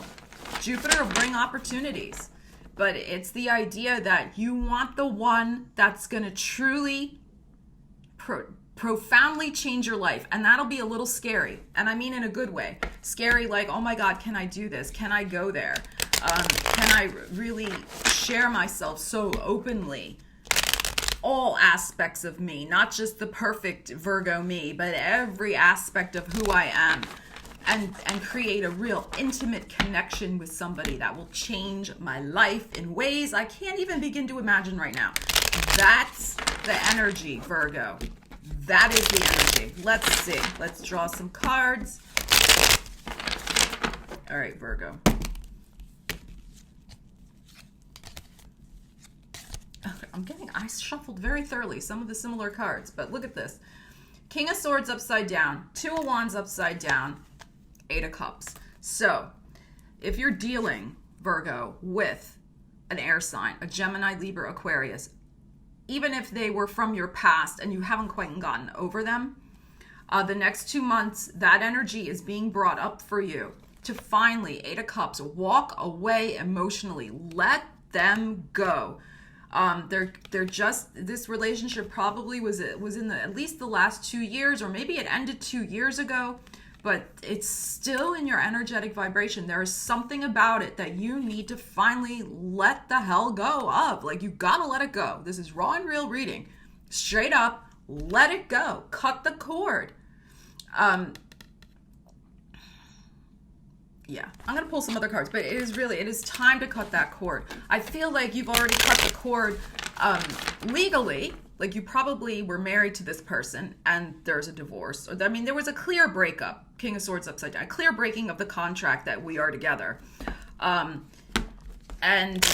Jupiter will bring opportunities, but it's the idea that you want the one that's going to truly profoundly change your life, and that'll be a little scary, and I mean in a good way. Scary, like, oh my God, can I do this? Can I go there? Can I really share myself so openly? All aspects of me, not just the perfect Virgo me, but every aspect of who I am, and create a real intimate connection with somebody that will change my life in ways I can't even begin to imagine right now. That's the energy, Virgo. That is the energy. Let's see. Let's draw some cards. All right, Virgo. I shuffled very thoroughly some of the similar cards, but look at this. King of Swords upside down, Two of Wands upside down, Eight of Cups. So if you're dealing, Virgo, with an air sign, a Gemini, Libra, Aquarius, even if they were from your past and you haven't quite gotten over them, the next 2 months, that energy is being brought up for you to finally, Eight of Cups, walk away emotionally. Let them go. They're just, this relationship probably was in at least the last 2 years, or maybe it ended 2 years ago. but it's still in your energetic vibration. There is something about it that you need to finally let the hell go of. Like, you gotta let it go. This is raw and real reading. Straight up, let it go. Cut the cord. Yeah, I'm going to pull some other cards, but it is time to cut that cord. I feel like you've already cut the cord legally. Like, you probably were married to this person and there's a divorce. Or, I mean, there was a clear breakup. King of Swords upside down. A clear breaking of the contract that we are together. And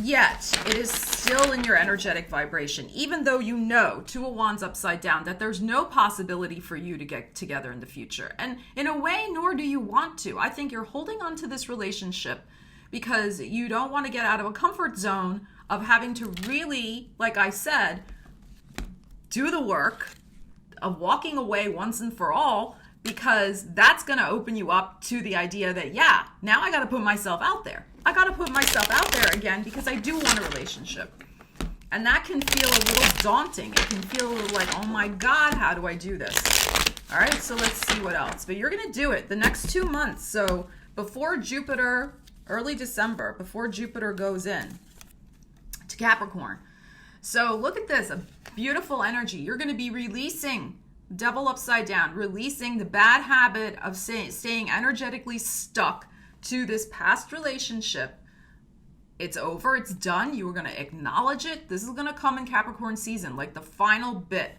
yet, it is still in your energetic vibration, even though you know, Two of Wands upside down, that there's no possibility for you to get together in the future. And in a way, nor do you want to. I think you're holding on to this relationship because you don't want to get out of a comfort zone of having to really, like I said, do the work of walking away once and for all, because that's going to open you up to the idea that, yeah, now I got to put myself out there. I got to put myself out there again because I do want a relationship. And that can feel a little daunting. It can feel a little like, oh my God, how do I do this? All right, so let's see what else. But you're going to do it the next 2 months. So before Jupiter, early December, before Jupiter goes in to Capricorn. So look at this, a beautiful energy. You're going to be releasing Devil upside down, releasing the bad habit of staying energetically stuck to this past relationship. It's over. It's done. You are going to acknowledge it. This is going to come in Capricorn season, like the final bit.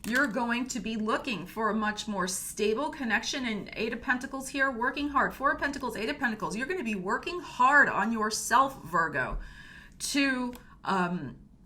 You're going to be looking for a much more stable connection. In Eight of Pentacles here, working hard. Four of Pentacles, Eight of Pentacles. You're going to be working hard on yourself, Virgo, to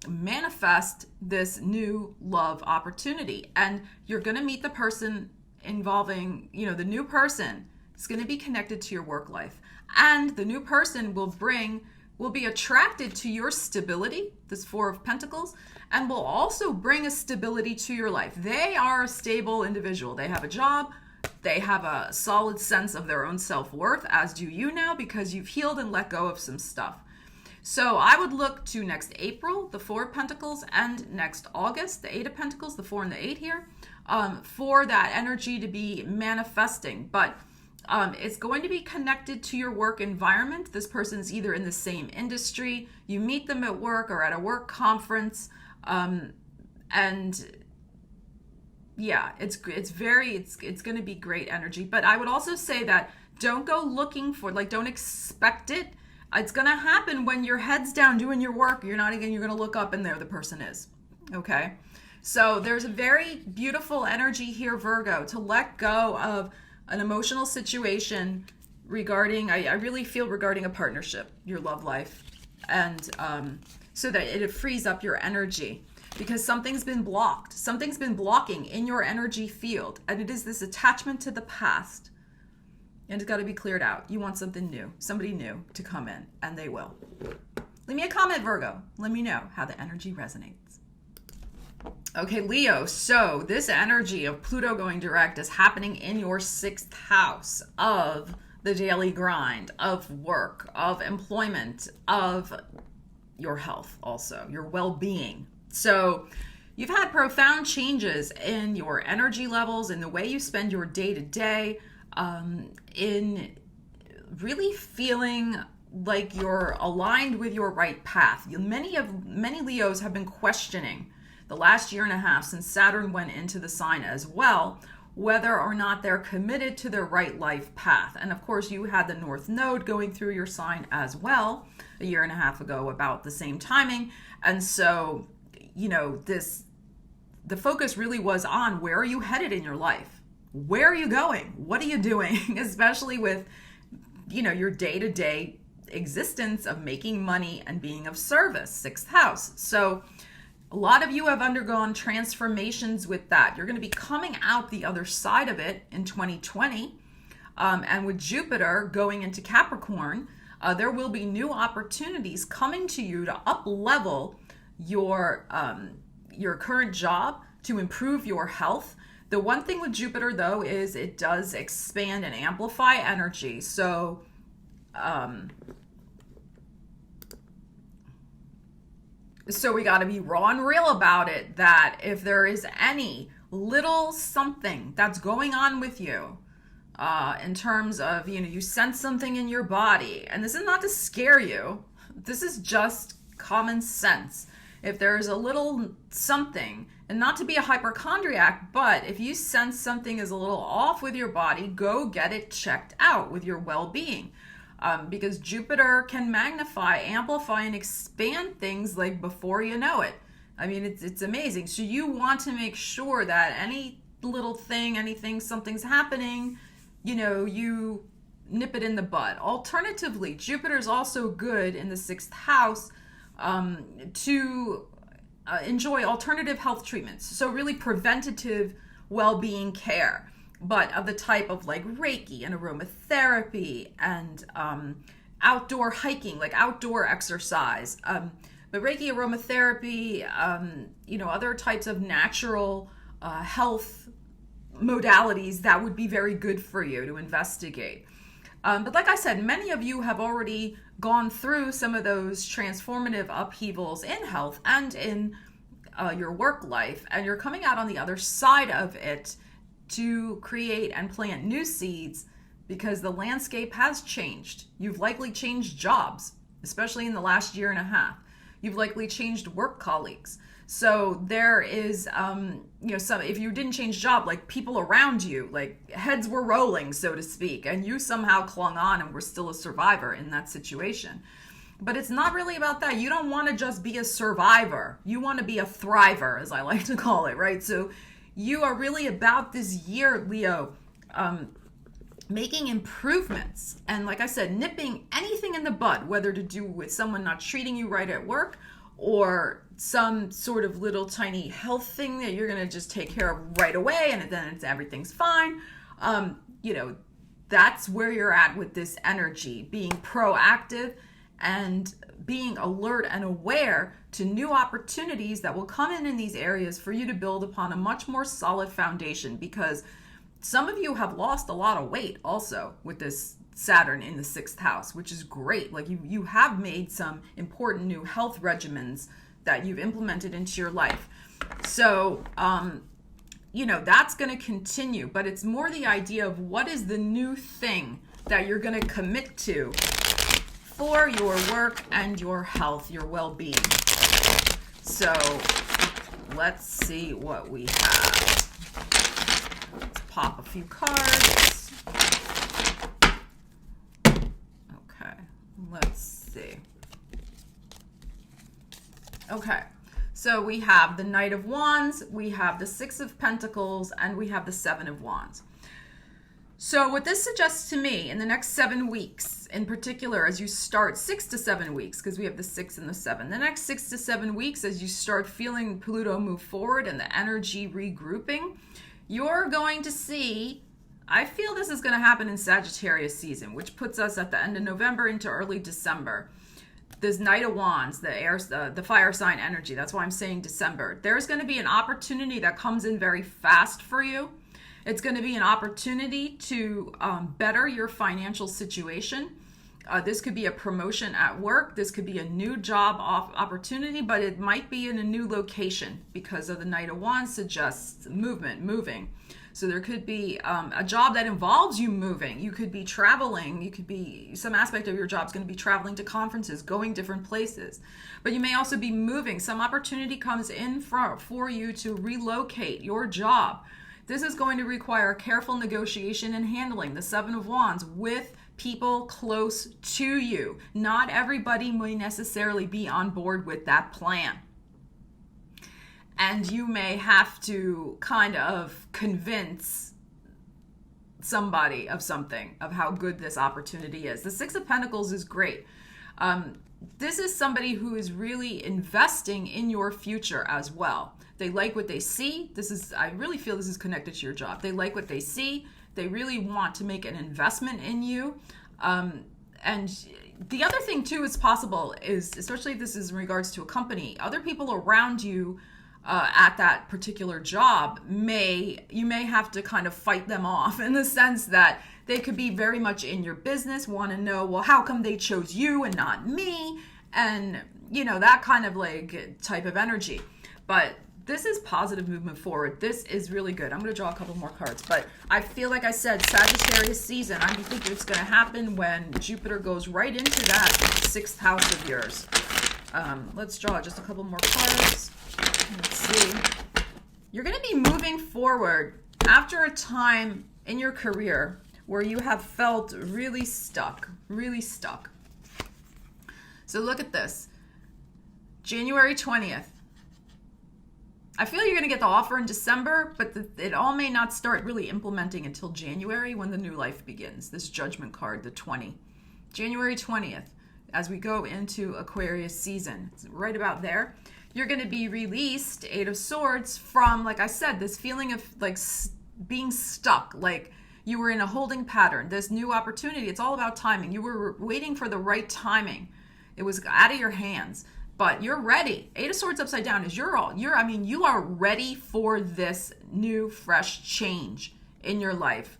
manifest this new love opportunity. And you're going to meet the person involving, the new person is going to be connected to your work life. And the new person will be attracted to your stability, this Four of Pentacles, and will also bring a stability to your life. They are a stable individual. They have a job. They have a solid sense of their own self-worth, as do you now, because you've healed and let go of some stuff. So I would look to next April, the Four of Pentacles, and next August, the Eight of Pentacles, the 4 and the 8 here, for that energy to be manifesting. But it's going to be connected to your work environment. This person's either in the same industry, you meet them at work or at a work conference, and yeah, it's going to be great energy. But I would also say that don't go looking for, don't expect it. It's going to happen when your head's down doing your work. You're going to look up and there the person is. Okay. So there's a very beautiful energy here, Virgo, to let go of an emotional situation regarding, I really feel regarding a partnership, your love life. And so that it frees up your energy, because something's been blocked. Something's been blocking in your energy field. And it is this attachment to the past. And it's got to be cleared out. You want something new, somebody new to come in, and they will. Leave me a comment, Virgo. Let me know how the energy resonates. Okay, Leo. So this energy of Pluto going direct is happening in your 6th house of the daily grind, of work, of employment, of your health also, your well-being. So you've had profound changes in your energy levels, in the way you spend your day-to-day, in really feeling like you're aligned with your right path. Many Leos have been questioning the last year and a half, since Saturn went into the sign as well, whether or not they're committed to their right life path. And of course, you had the North Node going through your sign as well a year and a half ago, about the same timing. And so, the focus really was on, where are you headed in your life? Where are you going? What are you doing? Especially with, your day-to-day existence of making money and being of service, 6th house. So a lot of you have undergone transformations with that. You're going to be coming out the other side of it in 2020. And with Jupiter going into Capricorn, there will be new opportunities coming to you to up-level your current job, to improve your health. The one thing with Jupiter, though, is it does expand and amplify energy. So, we got to be raw and real about it, that if there is any little something that's going on with you in terms of, you sense something in your body. And this is not to scare you. This is just common sense. If there's a little something, and not to be a hypochondriac, but if you sense something is a little off with your body, go get it checked out with your well-being. Because Jupiter can magnify, amplify, and expand things like before you know it. I mean, it's amazing. So you want to make sure that any little thing, something's happening, you nip it in the bud. Alternatively, Jupiter is also good in the 6th house to enjoy alternative health treatments. So really preventative well-being care, but of the type of like Reiki and aromatherapy and outdoor hiking, like outdoor exercise. But Reiki, aromatherapy, other types of natural health modalities that would be very good for you to investigate. But like I said, many of you have already gone through some of those transformative upheavals in health and in your work life, and you're coming out on the other side of it to create and plant new seeds because the landscape has changed. You've likely changed jobs, especially in the last year and a half. You've likely changed work colleagues. So there is, some, if you didn't change job, like people around you, like heads were rolling, so to speak, and you somehow clung on and were still a survivor in that situation. But it's not really about that. You don't want to just be a survivor. You want to be a thriver, as I like to call it, right? So you are really about this year, Leo, making improvements. And like I said, nipping anything in the bud, whether to do with someone not treating you right at work or some sort of little tiny health thing that you're going to just take care of right away and then everything's fine. That's where you're at with this energy, being proactive and being alert and aware to new opportunities that will come in these areas for you to build upon a much more solid foundation, because some of you have lost a lot of weight also with this Saturn in the 6th house, which is great. Like you have made some important new health regimens that you've implemented into your life. So, that's going to continue, but it's more the idea of what is the new thing that you're going to commit to for your work and your health, your well-being. So let's see what we have. Let's pop a few cards. Okay, let's see. Okay, so we have the Knight of Wands, we have the 6 of Pentacles, and we have the 7 of Wands. So what this suggests to me in the next 7 weeks, in particular, as you start 6 to 7 weeks, because we have the 6 and the 7, the next 6 to 7 weeks, as you start feeling Pluto move forward and the energy regrouping, you're going to see, I feel this is going to happen in Sagittarius season, which puts us at the end of November into early December. This Knight of Wands, the fire sign energy, that's why I'm saying December. There's going to be an opportunity that comes in very fast for you. It's going to be an opportunity to better your financial situation. This could be a promotion at work. This could be a new job opportunity, but it might be in a new location because of the Knight of Wands suggests moving. So there could be a job that involves you moving. You could be traveling. You could be, some aspect of your job is going to be traveling to conferences, going different places. But you may also be moving. Some opportunity comes in for you to relocate your job. This is going to require careful negotiation and handling, the 7 of Wands, with people close to you. Not everybody may necessarily be on board with that plan. And you may have to kind of convince somebody of something, of how good this opportunity is. The 6 of Pentacles is great. This is somebody who is really investing in your future as well. They like what they see. I really feel this is connected to your job. They like what they see. They really want to make an investment in you. And the other thing too is possible is, especially if this is in regards to a company, other people around you at that particular job you may have to kind of fight them off, in the sense that they could be very much in your business, want to know, well, how come they chose you and not me? And that kind of like type of energy. But this is positive movement forward. This is really good. I'm going to draw a couple more cards, but I feel like I said Sagittarius season. I think it's going to happen when Jupiter goes right into that 6th house of yours. Let's draw just a couple more cards. Let's see. You're going to be moving forward after a time in your career where you have felt really stuck, really stuck. So look at this. January 20th. I feel you're going to get the offer in December, but it all may not start really implementing until January when the new life begins. This judgment card, the 20. January 20th, as we go into Aquarius season. It's right about there. You're going to be released, 8 of Swords, from, like I said, this feeling of like being stuck, like you were in a holding pattern. This new opportunity, it's all about timing. You were waiting for the right timing. It was out of your hands. But you're ready. 8 of Swords upside down is you are ready for this new, fresh change in your life.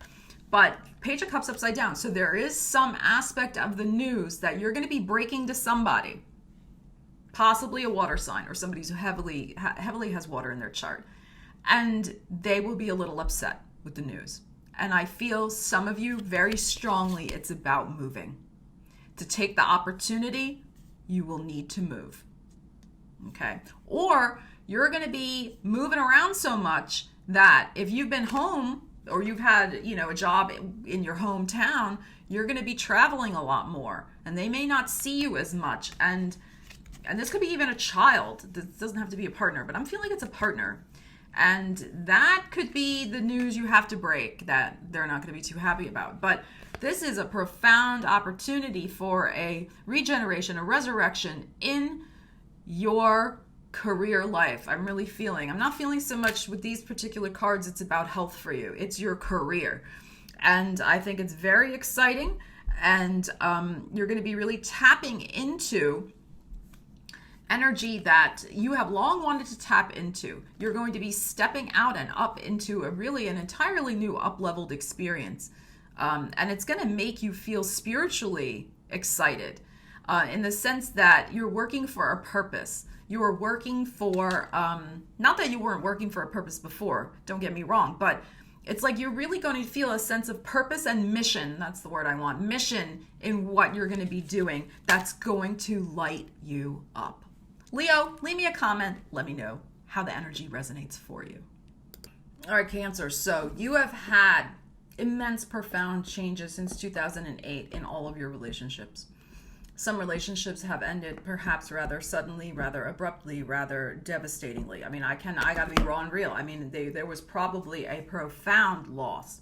But Page of Cups upside down. So there is some aspect of the news that you're going to be breaking to somebody, possibly a water sign or somebody who heavily has water in their chart. And they will be a little upset with the news. And I feel some of you very strongly it's about moving. To take the opportunity, you will need to move. Okay. Or you're going to be moving around so much that if you've been home or you've had, a job in your hometown, you're going to be traveling a lot more and they may not see you as much. And this could be even a child. This doesn't have to be a partner, but I'm feeling like it's a partner. And that could be the news you have to break that they're not going to be too happy about. But this is a profound opportunity for a regeneration, a resurrection in your career life. I'm not feeling so much with these particular cards. It's about health for you. It's your career. And I think it's very exciting. And you're going to be really tapping into energy that you have long wanted to tap into. You're going to be stepping out and up into an entirely new up-leveled experience. And it's going to make you feel spiritually excited. In the sense that you're working for a purpose. You are working for, not that you weren't working for a purpose before, don't get me wrong, but it's like you're really going to feel a sense of purpose and mission. That's the word I want. Mission in what you're going to be doing that's going to light you up. Leo, leave me a comment. Let me know how the energy resonates for you. All right, Cancer. So you have had immense, profound changes since 2008 in all of your relationships. Some relationships have ended perhaps rather suddenly, rather abruptly, rather devastatingly. I got to be raw and real. There was probably a profound loss,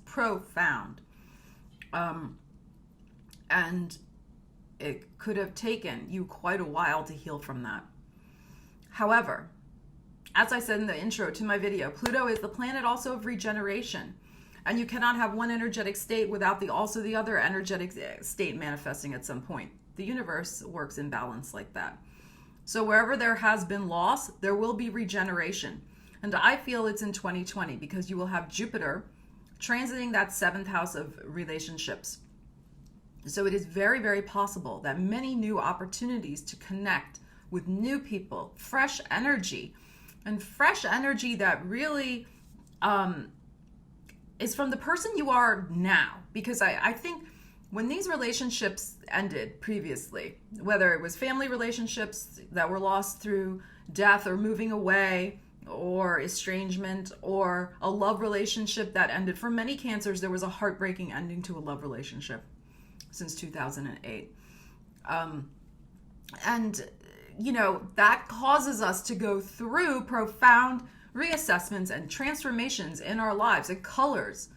and it could have taken you quite a while to heal from that. However, as I said in the intro to my video, Pluto is the planet also of regeneration. And you cannot have one energetic state without the other energetic state manifesting at some point. The universe works in balance like that. So wherever there has been loss, there will be regeneration. And I feel it's in 2020 because you will have Jupiter transiting that 7th house of relationships. So it is very, very possible that many new opportunities to connect with new people, fresh energy, and fresh energy that really is from the person you are now. Because I think when these relationships ended previously, whether it was family relationships that were lost through death or moving away or estrangement, or a love relationship that ended, for many Cancers, there was a heartbreaking ending to a love relationship since 2008. That causes us to go through profound reassessments and transformations in our lives. It colors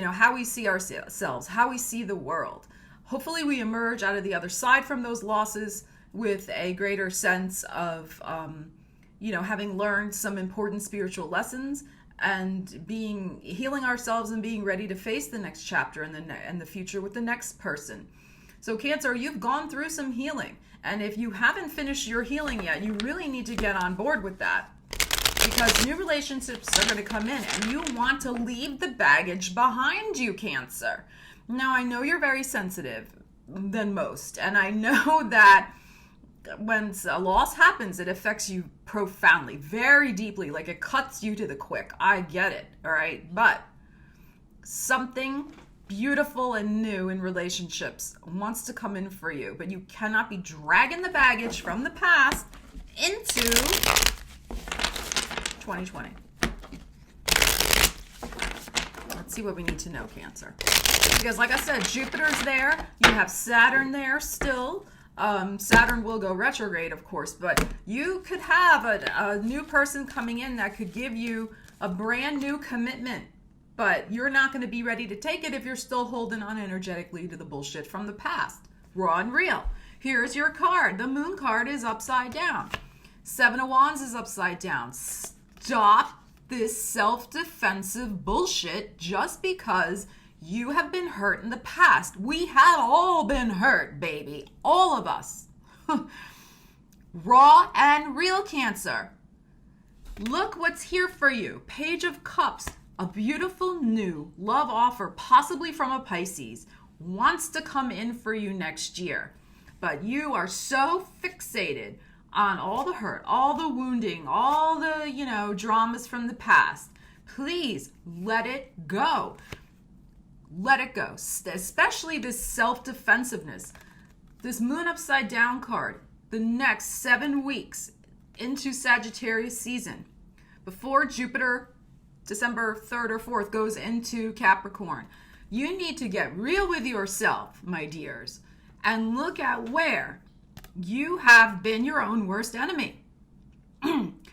how we see ourselves, how we see the world. Hopefully we emerge out of the other side from those losses with a greater sense of, having learned some important spiritual lessons and healing ourselves and being ready to face the next chapter and the future with the next person. So Cancer, you've gone through some healing. And if you haven't finished your healing yet, you really need to get on board with that. Because new relationships are going to come in and you want to leave the baggage behind you, Cancer. Now, I know you're very sensitive than most. And I know that when a loss happens, it affects you profoundly, very deeply, like it cuts you to the quick. I get it, all right? But something beautiful and new in relationships wants to come in for you, but you cannot be dragging the baggage from the past into 2020. Let's see what we need to know, Cancer. Because like I said, Jupiter's there. You have Saturn there still. Saturn will go retrograde, of course, but you could have a new person coming in that could give you a brand new commitment, but you're not going to be ready to take it if you're still holding on energetically to the bullshit from the past. Raw and real. Here's your card. The Moon card is upside down. Seven of Wands is upside down. Stop this self-defensive bullshit just because you have been hurt in the past. We have all been hurt, baby. All of us. Raw and real, Cancer. Look what's here for you. Page of Cups. A beautiful new love offer, possibly from a Pisces, wants to come in for you next year. But you are so fixated on all the hurt, all the wounding, all the, dramas from the past. Please let it go. Let it go, especially this self-defensiveness. This Moon upside down card, the next 7 weeks into Sagittarius season, before Jupiter, December 3rd or 4th, goes into Capricorn. You need to get real with yourself, my dears, and look at where you have been your own worst enemy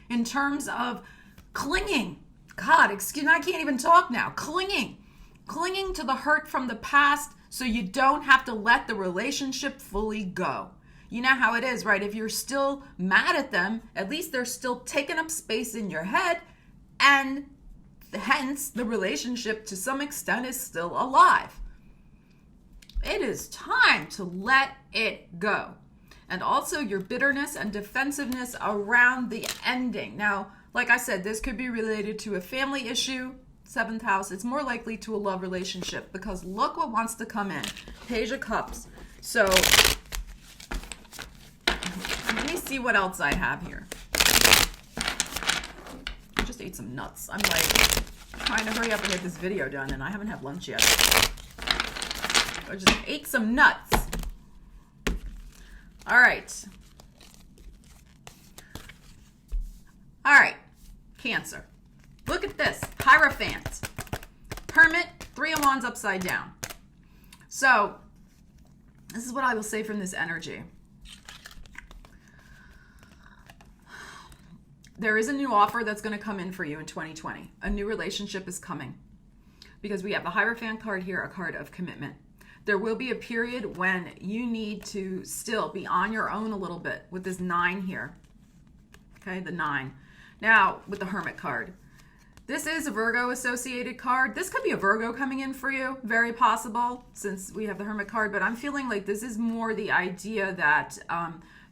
in terms of clinging. God, excuse me, I can't even talk now. Clinging to the hurt from the past so you don't have to let the relationship fully go. You know how it is, right? If you're still mad at them, at least they're still taking up space in your head, and hence the relationship to some extent is still alive. It is time to let it go. And also your bitterness and defensiveness around the ending. Now, like I said, this could be related to a family issue. 7th house, it's more likely to a love relationship because look what wants to come in. Page of Cups. So let me see what else I have here. I just ate some nuts. I'm like trying to hurry up and get this video done and I haven't had lunch yet. I just ate some nuts. All right. All right, Cancer. Look at this, Hierophant, Hermit, 3 of Wands upside down. So, this is what I will say from this energy. There is a new offer that's going to come in for you in 2020. A new relationship is coming. Because we have the Hierophant card here, a card of commitment. There will be a period when you need to still be on your own a little bit with this 9 here. Okay, the 9. Now, with the Hermit card. This is a Virgo associated card. This could be a Virgo coming in for you, very possible, since we have the Hermit card, but I'm feeling like this is more the idea that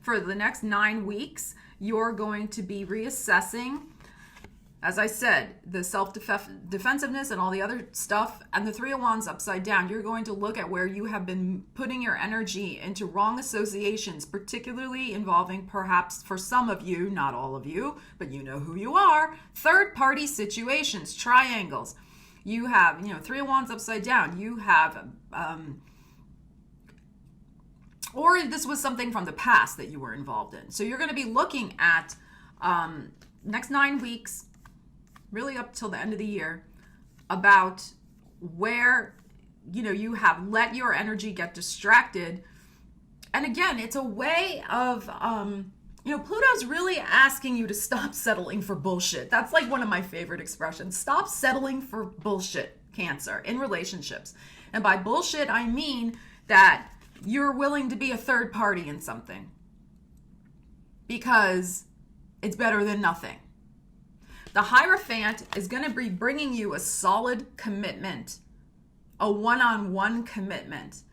for the next 9 weeks, you're going to be reassessing, as I said, the self-defensiveness and all the other stuff, and the 3 of Wands upside down. You're going to look at where you have been putting your energy into wrong associations, particularly involving perhaps for some of you, not all of you, but you know who you are, third-party situations, triangles. You have, 3 of Wands upside down. You have, or this was something from the past that you were involved in. So you're going to be looking at next 9 weeks, really up till the end of the year, about where, you have let your energy get distracted. And again, it's a way of, Pluto's really asking you to stop settling for bullshit. That's like one of my favorite expressions. Stop settling for bullshit, Cancer, in relationships. And by bullshit, I mean that you're willing to be a third party in something because it's better than nothing. The Hierophant is going to be bringing you a solid commitment, a one-on-one commitment.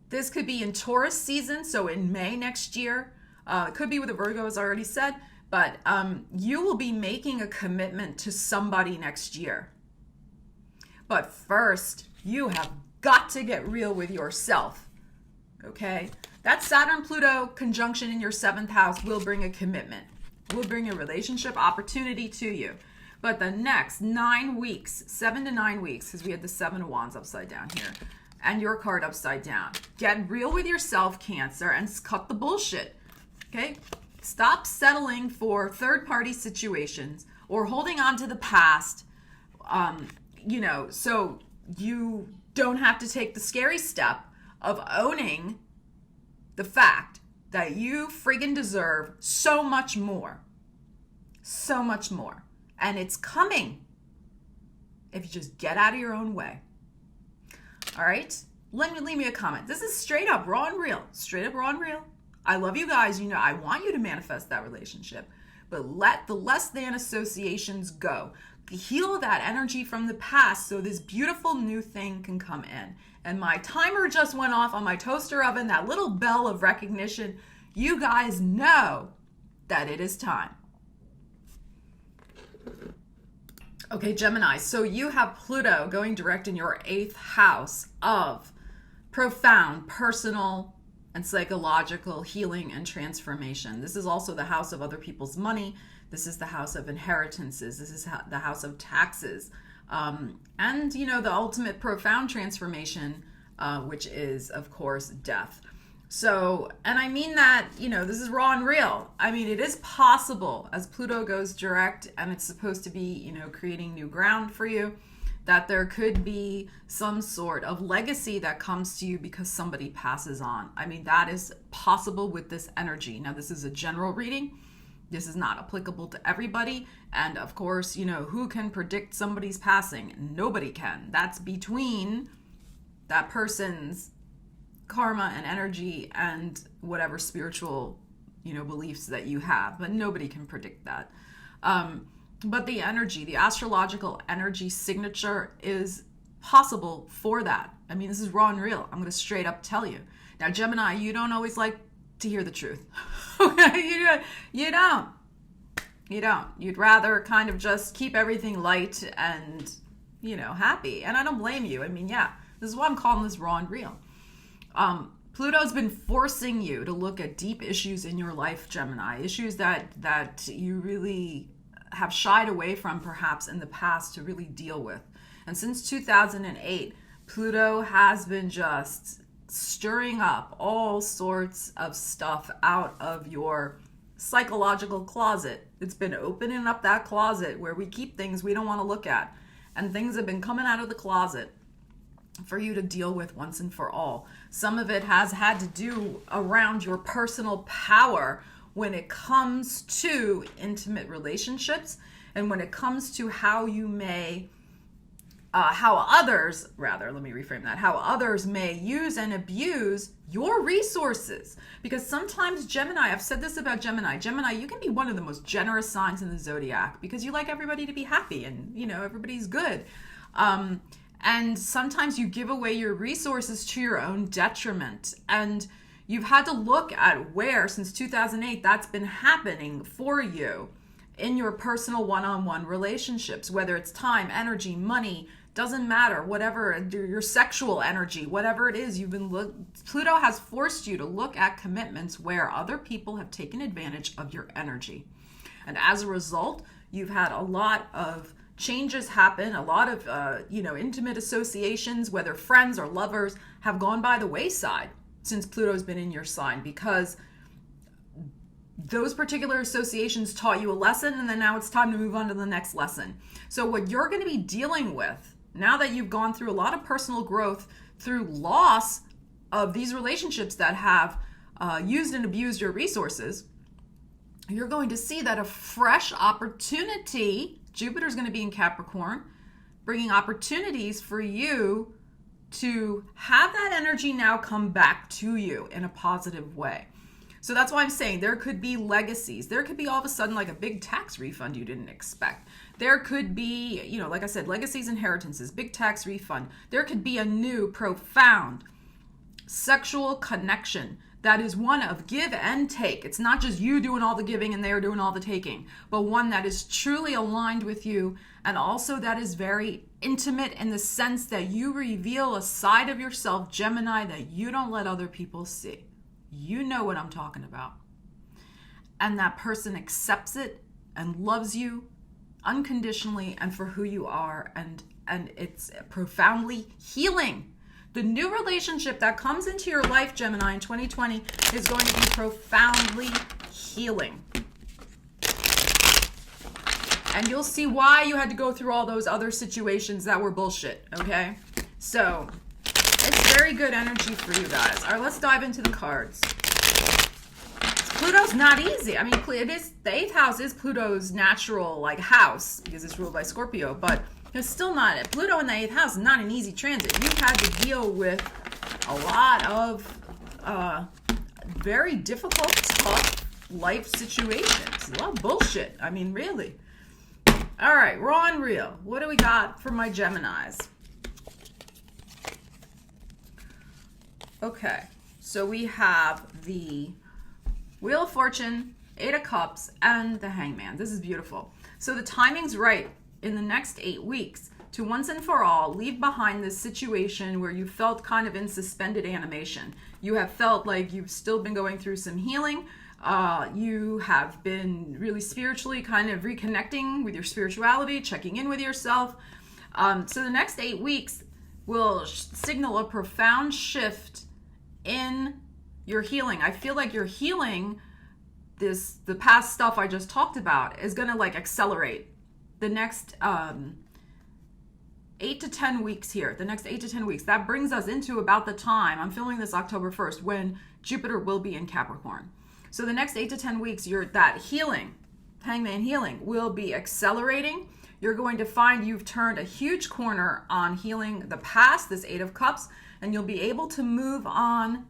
This could be in Taurus season, so in May next year. It could be with a Virgo, as I already said, but you will be making a commitment to somebody next year. But first, you have got to get real with yourself. okay? That Saturn-Pluto conjunction in your 7th house will bring a commitment, will bring a relationship opportunity to you. But the next 9 weeks, 7 to 9 weeks, because we had the 7 of Wands upside down here, and your card upside down. Get real with yourself, Cancer, and cut the bullshit, okay? Stop settling for third-party situations or holding on to the past, so you don't have to take the scary step of owning the fact that you friggin' deserve so much more. So much more. And it's coming if you just get out of your own way. All right? Leave me a comment. This is straight up raw and real. Straight up raw and real. I love you guys. I want you to manifest that relationship. But let the less than associations go. Heal that energy from the past so this beautiful new thing can come in. And my timer just went off on my toaster oven, that little bell of recognition. You guys know that it is time. Okay, Gemini, so you have Pluto going direct in your 8th house of profound personal and psychological healing and transformation. This is also the house of other people's money. This is the house of inheritances. This is the house of taxes. And, the ultimate profound transformation, which is, of course, death. So, and I mean that, this is raw and real. I mean, it is possible as Pluto goes direct and it's supposed to be, creating new ground for you, that there could be some sort of legacy that comes to you because somebody passes on. I mean, that is possible with this energy. Now, this is a general reading. This is not applicable to everybody. And of course, who can predict somebody's passing? Nobody can. That's between that person's karma and energy and whatever spiritual, beliefs that you have. But nobody can predict that. But the energy, the astrological energy signature is possible for that. I mean, this is raw and real. I'm going to straight up tell you. Now, Gemini, you don't always like to hear the truth. Okay? You don't. You'd rather kind of just keep everything light and, happy. And I don't blame you. I mean, yeah, this is why I'm calling this raw and real. Pluto's been forcing you to look at deep issues in your life, Gemini. Issues that you really have shied away from perhaps in the past to really deal with. And since 2008, Pluto has been just stirring up all sorts of stuff out of your psychological closet. It's been opening up that closet where we keep things we don't want to look at. And things have been coming out of the closet for you to deal with once and for all. Some of it has had to do around your personal power when it comes to intimate relationships and when it comes to how others may use and abuse your resources. Because sometimes Gemini, I've said this about Gemini, you can be one of the most generous signs in the zodiac because you like everybody to be happy and, everybody's good. And sometimes you give away your resources to your own detriment. And you've had to look at where, since 2008, that's been happening for you in your personal one-on-one relationships, whether it's time, energy, money, doesn't matter, whatever, your sexual energy, whatever it is, Pluto has forced you to look at commitments where other people have taken advantage of your energy. And as a result, you've had a lot of changes happen, a lot of, intimate associations, whether friends or lovers, have gone by the wayside since Pluto's been in your sign because those particular associations taught you a lesson and then now it's time to move on to the next lesson. So what you're going to be dealing with now that you've gone through a lot of personal growth through loss of these relationships that have used and abused your resources, you're going to see that a fresh opportunity, Jupiter's going to be in Capricorn, bringing opportunities for you to have that energy now come back to you in a positive way. So that's why I'm saying there could be legacies. There could be all of a sudden like a big tax refund you didn't expect. There could be, like I said, legacies, inheritances, big tax refund. There could be a new profound sexual connection that is one of give and take. It's not just you doing all the giving and they're doing all the taking, but one that is truly aligned with you, and also that is very intimate in the sense that you reveal a side of yourself, Gemini, that you don't let other people see. You know what I'm talking about. And that person accepts it and loves you unconditionally and for who you are, and it's profoundly healing. The new relationship that comes into your life, Gemini, in 2020 is going to be profoundly healing. And you'll see why you had to go through all those other situations that were bullshit, okay? So, it's very good energy for you guys. All right, let's dive into the cards. Pluto's not easy. I mean, it is, the 8th house is Pluto's natural, house, because it's ruled by Scorpio, but it's still not, Pluto in the 8th house is not an easy transit. You've had to deal with a lot of very difficult, tough life situations. A lot of bullshit. I mean, really. All right, raw and real. What do we got for my Geminis? Okay, so we have the Wheel of Fortune, 8 of Cups, and the Hangman. This is beautiful. So the timing's right in the next 8 weeks to once and for all leave behind this situation where you felt kind of in suspended animation. You have felt like you've still been going through some healing. You have been really spiritually kind of reconnecting with your spirituality, checking in with yourself. So the next 8 weeks will signal a profound shift in your healing. I feel like your healing, the past stuff I just talked about, is going to accelerate the next 8 to 10 weeks here. The next 8 to 10 weeks. That brings us into about the time, I'm filming this October 1st, when Jupiter will be in Capricorn. So the next 8 to 10 weeks, that healing, Hangman healing, will be accelerating. You're going to find you've turned a huge corner on healing the past, this 8 of Cups, and you'll be able to move on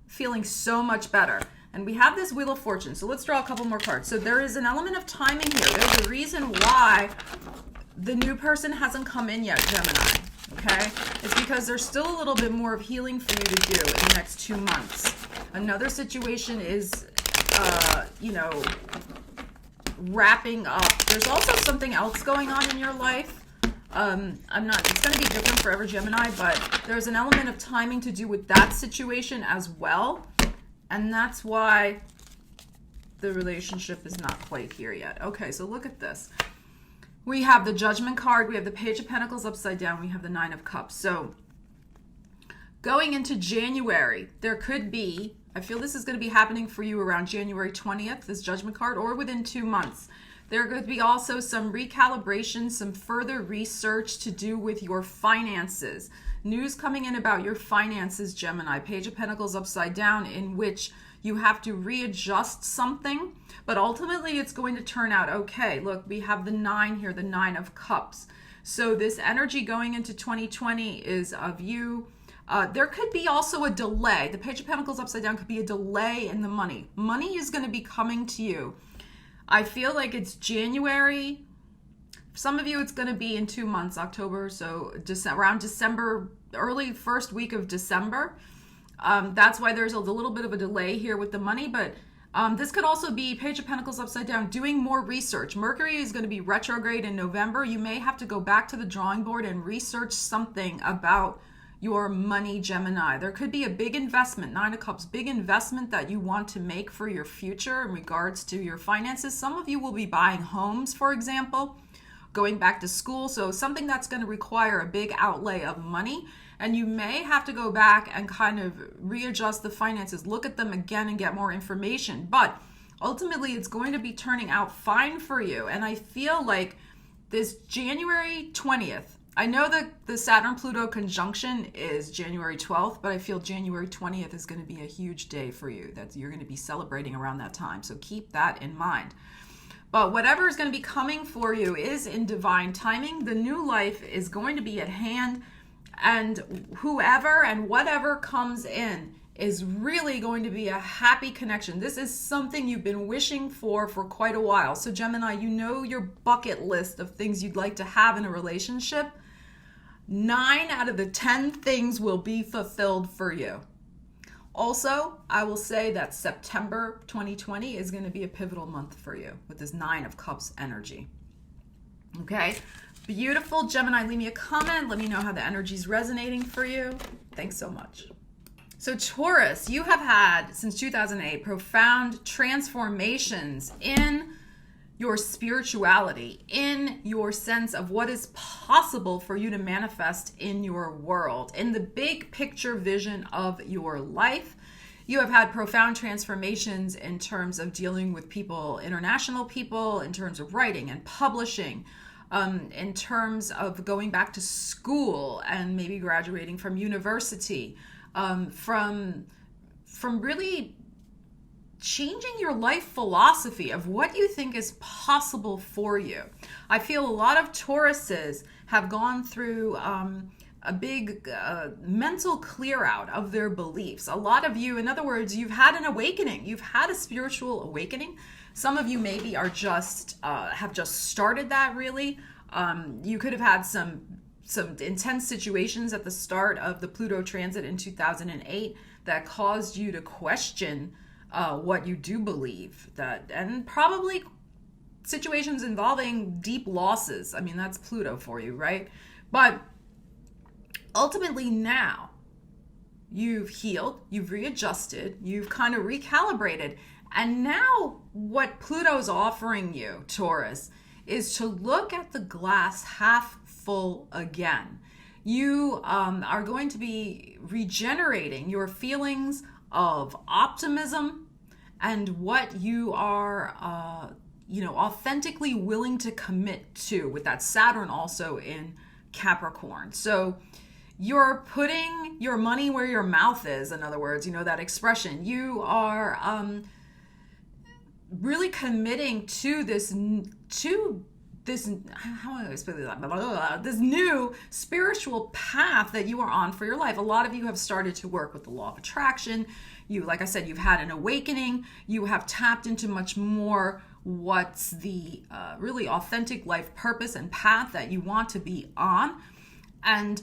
feeling so much better. And we have this Wheel of Fortune. So let's draw a couple more cards. So there is an element of timing here. There's a reason why the new person hasn't come in yet, Gemini. Okay? It's because there's still a little bit more of healing for you to do in the next 2 months. Another situation is, wrapping up. There's also something else going on in your life. It's going to be different for every Gemini, but there's an element of timing to do with that situation as well. And that's why the relationship is not quite here yet. Okay, so look at this. We have the Judgment card. We have the Page of Pentacles upside down. We have the 9 of Cups. So going into January, there could be, I feel this is going to be happening for you around January 20th, this Judgment card, or within 2 months. There could be also some recalibration, some further research to do with your finances. News coming in about your finances, Gemini. Page of Pentacles upside down, in which you have to readjust something, but ultimately it's going to turn out okay. Look, we have the 9 here, the 9 of Cups. So this energy going into 2020 is of you. There could be also a delay. The Page of Pentacles upside down could be a delay in the money. Money is going to be coming to you. I feel like it's January. For some of you, it's going to be in 2 months, October, so around December, early first week of December. That's why there's a little bit of a delay here with the money, but this could also be Page of Pentacles upside down, doing more research. Mercury is going to be retrograde in November. You may have to go back to the drawing board and research something about your money, Gemini. There could be a big investment, 9 of Cups, big investment that you want to make for your future in regards to your finances. Some of you will be buying homes, for example, going back to school. So something that's going to require a big outlay of money. And you may have to go back and kind of readjust the finances, look at them again and get more information. But ultimately, it's going to be turning out fine for you. And I feel like this January 20th, I know that the Saturn-Pluto conjunction is January 12th, but I feel January 20th is going to be a huge day for you. That you're going to be celebrating around that time. So keep that in mind. But whatever is going to be coming for you is in divine timing. The new life is going to be at hand. And whoever and whatever comes in is really going to be a happy connection. This is something you've been wishing for quite a while. So Gemini, you know your bucket list of things you'd like to have in a relationship. 9 out of the 10 things will be fulfilled for you. Also, I will say that September 2020 is going to be a pivotal month for you with this 9 of Cups energy. Okay, beautiful Gemini, leave me a comment. Let me know how the energy is resonating for you. Thanks so much. So Taurus, you have had since 2008 profound transformations in your spirituality, in your sense of what is possible for you to manifest in your world, in the big picture vision of your life. You have had profound transformations in terms of dealing with people, international people, in terms of writing and publishing, in terms of going back to school and maybe graduating from university, from really changing your life philosophy of what you think is possible for you. I feel a lot of Tauruses have gone through a big mental clear out of their beliefs. A lot of you, in other words, you've had an awakening. You've had a spiritual awakening. Some of you maybe are just have just started that really. You could have had some intense situations at the start of the Pluto transit in 2008 that caused you to question what you do believe, that, and probably situations involving deep losses. I mean, that's Pluto for you, right? But ultimately now you've healed, you've readjusted, you've kind of recalibrated. And now what Pluto's offering you, Taurus, is to look at the glass half full again. You are going to be regenerating your feelings of optimism and what you are, authentically willing to commit to, with that Saturn also in Capricorn. So you're putting your money where your mouth is, in other words, that expression. You are really committing to this new spiritual path that you are on for your life. A lot of you have started to work with the law of attraction. You, like I said, you've had an awakening. You have tapped into much more what's the really authentic life purpose and path that you want to be on. And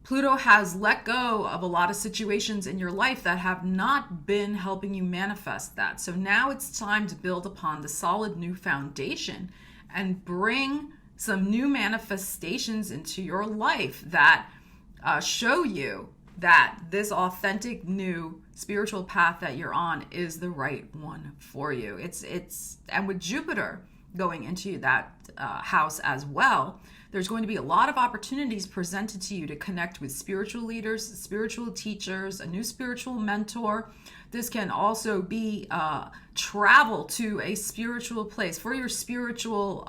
Pluto has let go of a lot of situations in your life that have not been helping you manifest that. So now it's time to build upon the solid new foundation and bring some new manifestations into your life that show you that this authentic new spiritual path that you're on is the right one for you. And with Jupiter going into that house as well, there's going to be a lot of opportunities presented to you to connect with spiritual leaders, spiritual teachers, a new spiritual mentor. This can also be travel to a spiritual place for your spiritual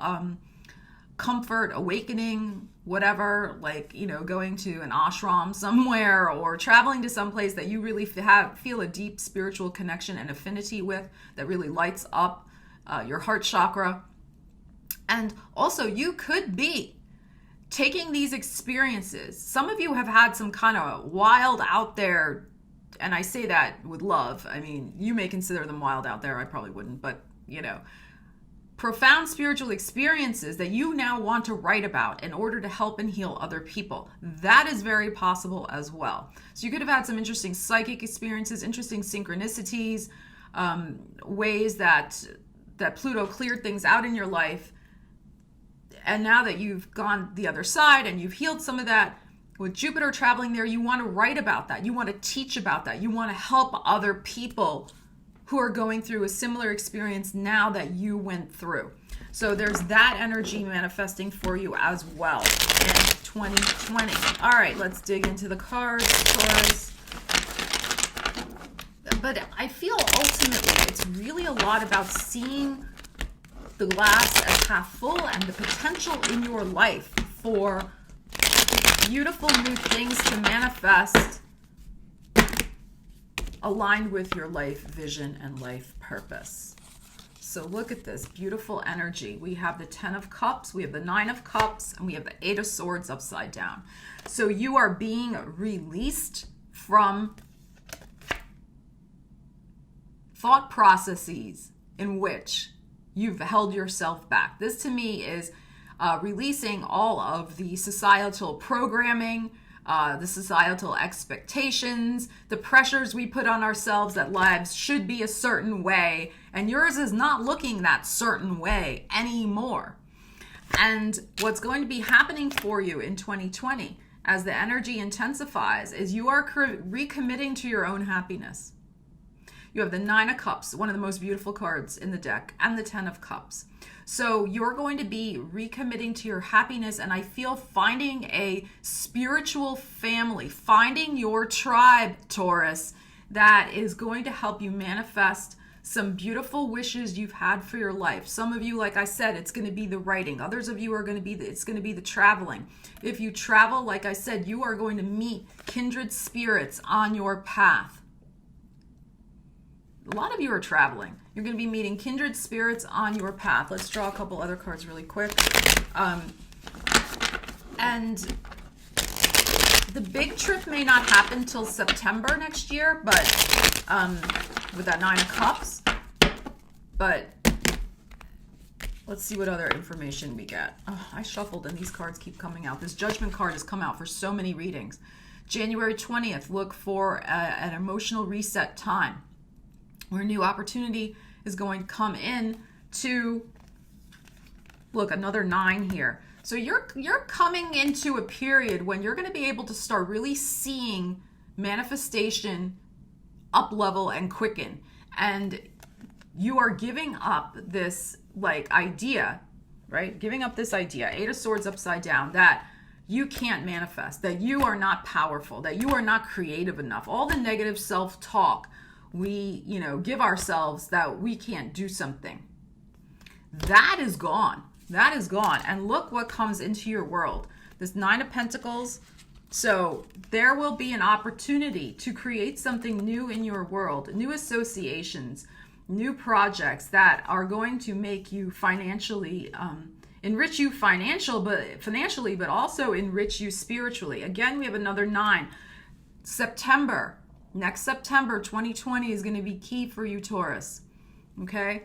comfort, awakening, whatever, like, going to an ashram somewhere or traveling to some place that you really feel a deep spiritual connection and affinity with, that really lights up your heart chakra. And also you could be taking these experiences. Some of you have had some kind of wild out there, and I say that with love. I mean, you may consider them wild out there. I probably wouldn't, but profound spiritual experiences that you now want to write about in order to help and heal other people. That is very possible as well. So you could have had some interesting psychic experiences, interesting synchronicities, ways that Pluto cleared things out in your life. And now that you've gone the other side and you've healed some of that, with Jupiter traveling there, you want to write about that. You want to teach about that. You want to help other people who are going through a similar experience now that you went through. So there's that energy manifesting for you as well in 2020. All right, let's dig into the cards, Taurus. But I feel ultimately it's really a lot about seeing the glass as half full and the potential in your life for beautiful new things to manifest aligned with your life vision and life purpose. So look at this beautiful energy. We have the 10 of Cups, we have the 9 of Cups, and we have the 8 of Swords upside down. So you are being released from thought processes in which you've held yourself back. This to me is releasing all of the societal programming, the societal expectations, the pressures we put on ourselves that lives should be a certain way, and yours is not looking that certain way anymore. And what's going to be happening for you in 2020 as the energy intensifies is you are recommitting to your own happiness. You have the Nine of Cups, one of the most beautiful cards in the deck, and the Ten of Cups. So you're going to be recommitting to your happiness, and I feel finding a spiritual family, finding your tribe, Taurus, that is going to help you manifest some beautiful wishes you've had for your life. Some of you, like I said, it's going to be the writing. Others of you are going to be it's going to be the traveling. If you travel, like I said, you are going to meet kindred spirits on your path. A lot of you are traveling. You're going to be meeting kindred spirits on your path. Let's draw a couple other cards really quick. And the big trip may not happen till September next year, but with that Nine of Cups. But let's see what other information we get. Oh, I shuffled and these cards keep coming out. This Judgment card has come out for so many readings. January 20th, look for an emotional reset time where new opportunity is going to come in to, look, another 9 here. So you're coming into a period when you're going to be able to start really seeing manifestation up level and quicken. And you are giving up this idea, right? Giving up this idea, Eight of Swords upside down, that you can't manifest, that you are not powerful, that you are not creative enough. All the negative self-talk we, give ourselves that we can't do something. That is gone. That is gone. And look what comes into your world. This Nine of Pentacles. So there will be an opportunity to create something new in your world, new associations, new projects that are going to make you financially, enrich you financially, but also enrich you spiritually. Again, we have another 9. Next September 2020 is going to be key for you, Taurus. Okay?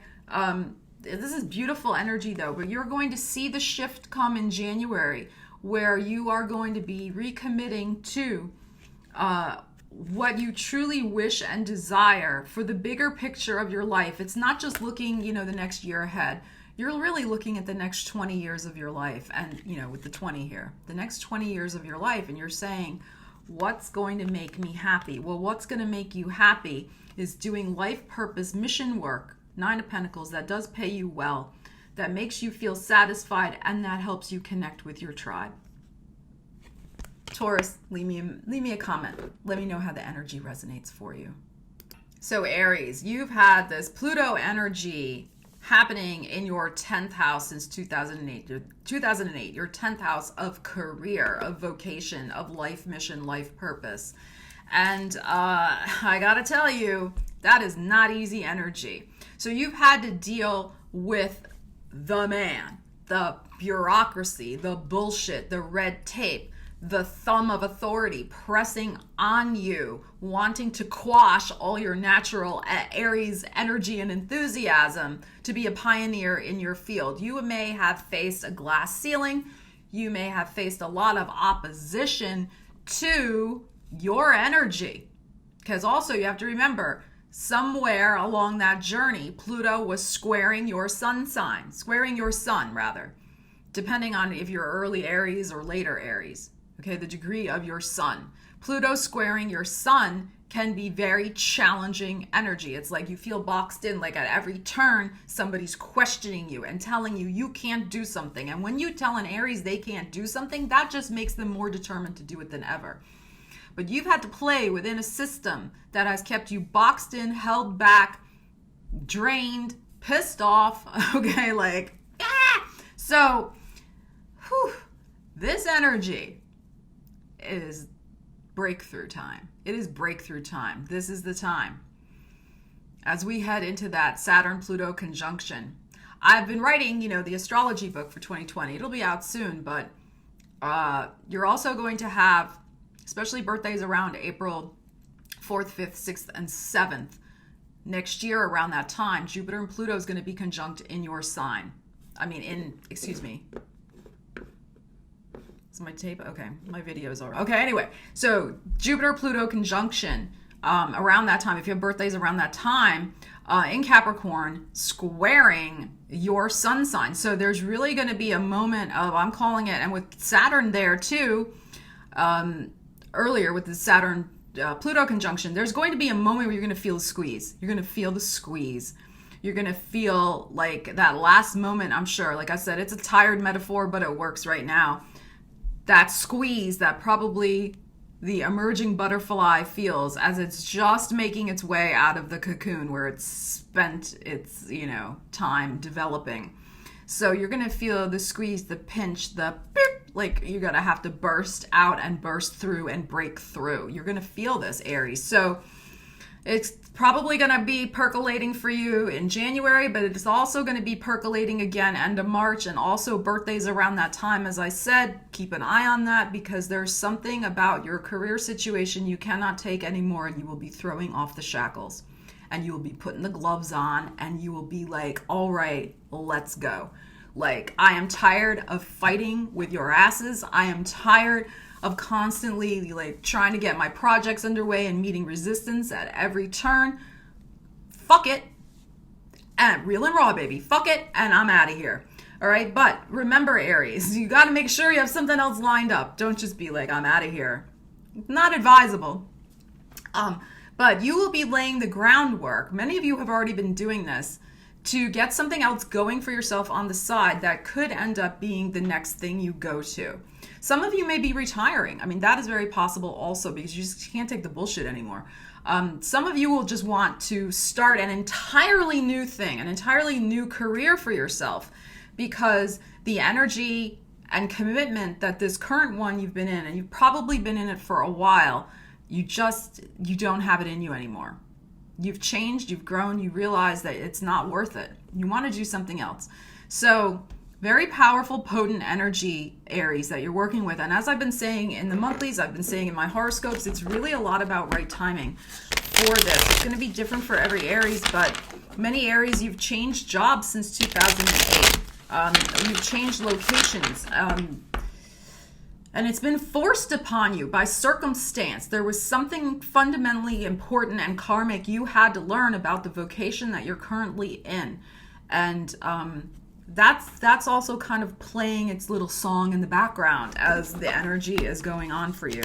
This is beautiful energy, though, but you're going to see the shift come in January where you are going to be recommitting to what you truly wish and desire for the bigger picture of your life. It's not just looking, the next year ahead. You're really looking at the next 20 years of your life, and, with the 20 here, the next 20 years of your life, and you're saying, what's going to make me happy? Well, what's going to make you happy is doing life purpose, mission work, Nine of Pentacles, that does pay you well, that makes you feel satisfied, and that helps you connect with your tribe. Taurus, leave me a comment. Let me know how the energy resonates for you. So Aries, you've had this Pluto energy happening in your 10th house since 2008. Your 10th house of career, of vocation, of life mission, life purpose. And I gotta tell you, that is not easy energy. So you've had to deal with the man, the bureaucracy, the bullshit, the red tape, the thumb of authority pressing on you, wanting to quash all your natural Aries energy and enthusiasm to be a pioneer in your field. You may have faced a glass ceiling. You may have faced a lot of opposition to your energy. Because also you have to remember, somewhere along that journey, Pluto was squaring your sun, depending on if you're early Aries or later Aries. Okay, the degree of your sun. Pluto squaring your sun can be very challenging energy. It's like you feel boxed in, like at every turn, somebody's questioning you and telling you you can't do something. And when you tell an Aries they can't do something, that just makes them more determined to do it than ever. But you've had to play within a system that has kept you boxed in, held back, drained, pissed off, okay, So, this energy is breakthrough time. It is breakthrough time. This is the time. As we head into that Saturn-Pluto conjunction, I've been writing, the astrology book for 2020. It'll be out soon, but you're also going to have, especially birthdays around April 4th, 5th, 6th, and 7th. Next year around that time, Jupiter and Pluto is going to be conjunct in your sign. Is my tape? Okay, my video's over. Okay, anyway, so Jupiter-Pluto conjunction around that time, if you have birthdays around that time, in Capricorn, squaring your sun sign. So there's really going to be a moment of, I'm calling it, and with Saturn there too, earlier with the Saturn Pluto conjunction, there's going to be a moment where you're going to feel the squeeze. You're going to feel the squeeze. You're going to feel like that last moment, I'm sure. Like I said, it's a tired metaphor, but it works right now. That squeeze that probably the emerging butterfly feels as it's just making its way out of the cocoon where it's spent its, time developing. So you're going to feel the squeeze, the pinch, the beep, like you're going to have to burst out and burst through and break through. You're going to feel this, Aries. So it's probably going to be percolating for you in January, but it's also going to be percolating again end of March, and also birthdays around that time. As I said, keep an eye on that because there's something about your career situation you cannot take anymore, and you will be throwing off the shackles, and you will be putting the gloves on, and you will be like, all right, let's go. Like, I am tired of fighting with your asses. I am tired of constantly like trying to get my projects underway and meeting resistance at every turn. Fuck it. And real and raw, baby. Fuck it. And I'm out of here. All right. But remember, Aries, you got to make sure you have something else lined up. Don't just be like, I'm out of here. Not advisable. But you will be laying the groundwork. Many of you have already been doing this to get something else going for yourself on the side that could end up being the next thing you go to. Some of you may be retiring. I mean, that is very possible also because you just can't take the bullshit anymore. Some of you will just want to start an entirely new thing, an entirely new career for yourself because the energy and commitment that this current one you've been in, and you've probably been in it for a while, you don't have it in you anymore. You've changed, you've grown, you realize that it's not worth it. You want to do something else. So very powerful, potent energy, Aries, that you're working with. And as I've been saying in the monthlies, I've been saying in my horoscopes, it's really a lot about right timing for this. It's going to be different for every Aries, but many Aries, you've changed jobs since 2008. You've changed locations. And it's been forced upon you by circumstance. There was something fundamentally important and karmic you had to learn about the vocation that you're currently in. And that's also kind of playing its little song in the background as the energy is going on for you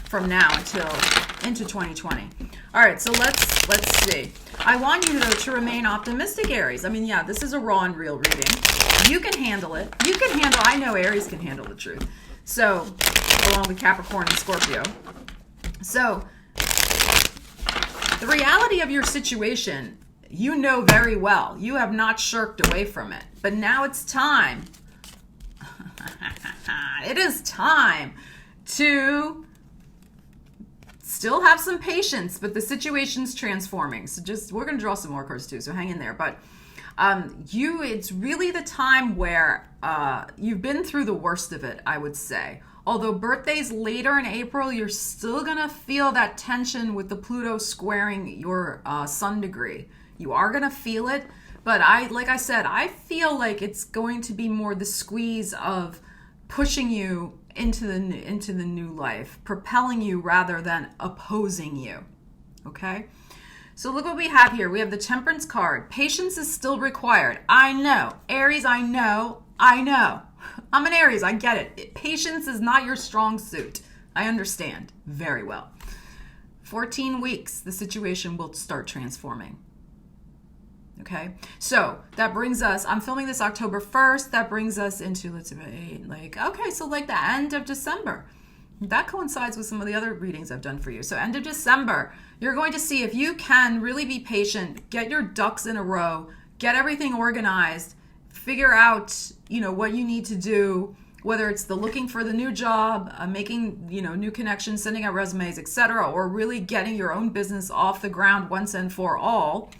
from now until into 2020. All right, so let's see. I want you to remain optimistic, Aries. I mean, yeah, this is a raw and real reading. You can handle it. I know Aries can handle the truth. So, along with Capricorn and Scorpio. So, the reality of your situation, you know very well. You have not shirked away from it. But now it's time. It is time to still have some patience, but the situation's transforming. So we're going to draw some more cards too, so hang in there. But it's really the time where you've been through the worst of it, I would say. Although birthdays later in April, you're still going to feel that tension with the Pluto squaring your sun degree. You are going to feel it, but like I said, I feel like it's going to be more the squeeze of pushing you into the new life, propelling you rather than opposing you. Okay? So look what we have here. We have the Temperance card. Patience is still required. I know. Aries, I know. I'm an Aries. I get it. Patience is not your strong suit. I understand very well. 14 weeks, the situation will start transforming. Okay? So that brings us, I'm filming this October 1st. That brings us into, let's see, so the end of December. That coincides with some of the other readings I've done for you. So end of December, you're going to see if you can really be patient, get your ducks in a row, get everything organized, figure out, what you need to do, whether it's the looking for the new job, making, new connections, sending out resumes, etc., or really getting your own business off the ground once and for all.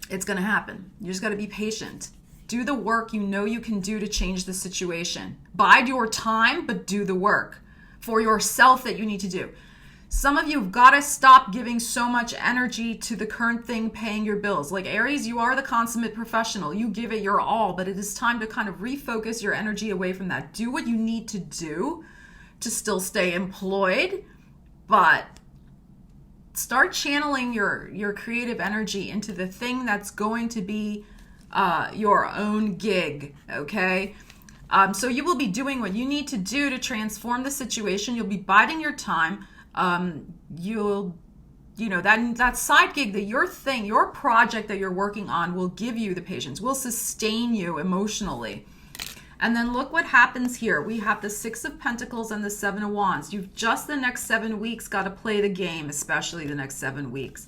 It's going to happen. You just got to be patient. Do the work you can do to change the situation. Bide your time, but do the work for yourself that you need to do. Some of you have got to stop giving so much energy to the current thing paying your bills. Like Aries, you are the consummate professional. You give it your all, but it is time to kind of refocus your energy away from that. Do what you need to do to still stay employed, but start channeling your creative energy into the thing that's going to be your own gig, okay? So you will be doing what you need to do to transform the situation. You'll be biding your time. That side gig, that your project that you're working on will give you the patience, will sustain you emotionally. And then look what happens here. We have the 6 of Pentacles and the 7 of Wands. You've just the next 7 weeks got to play the game, especially the next 7 weeks.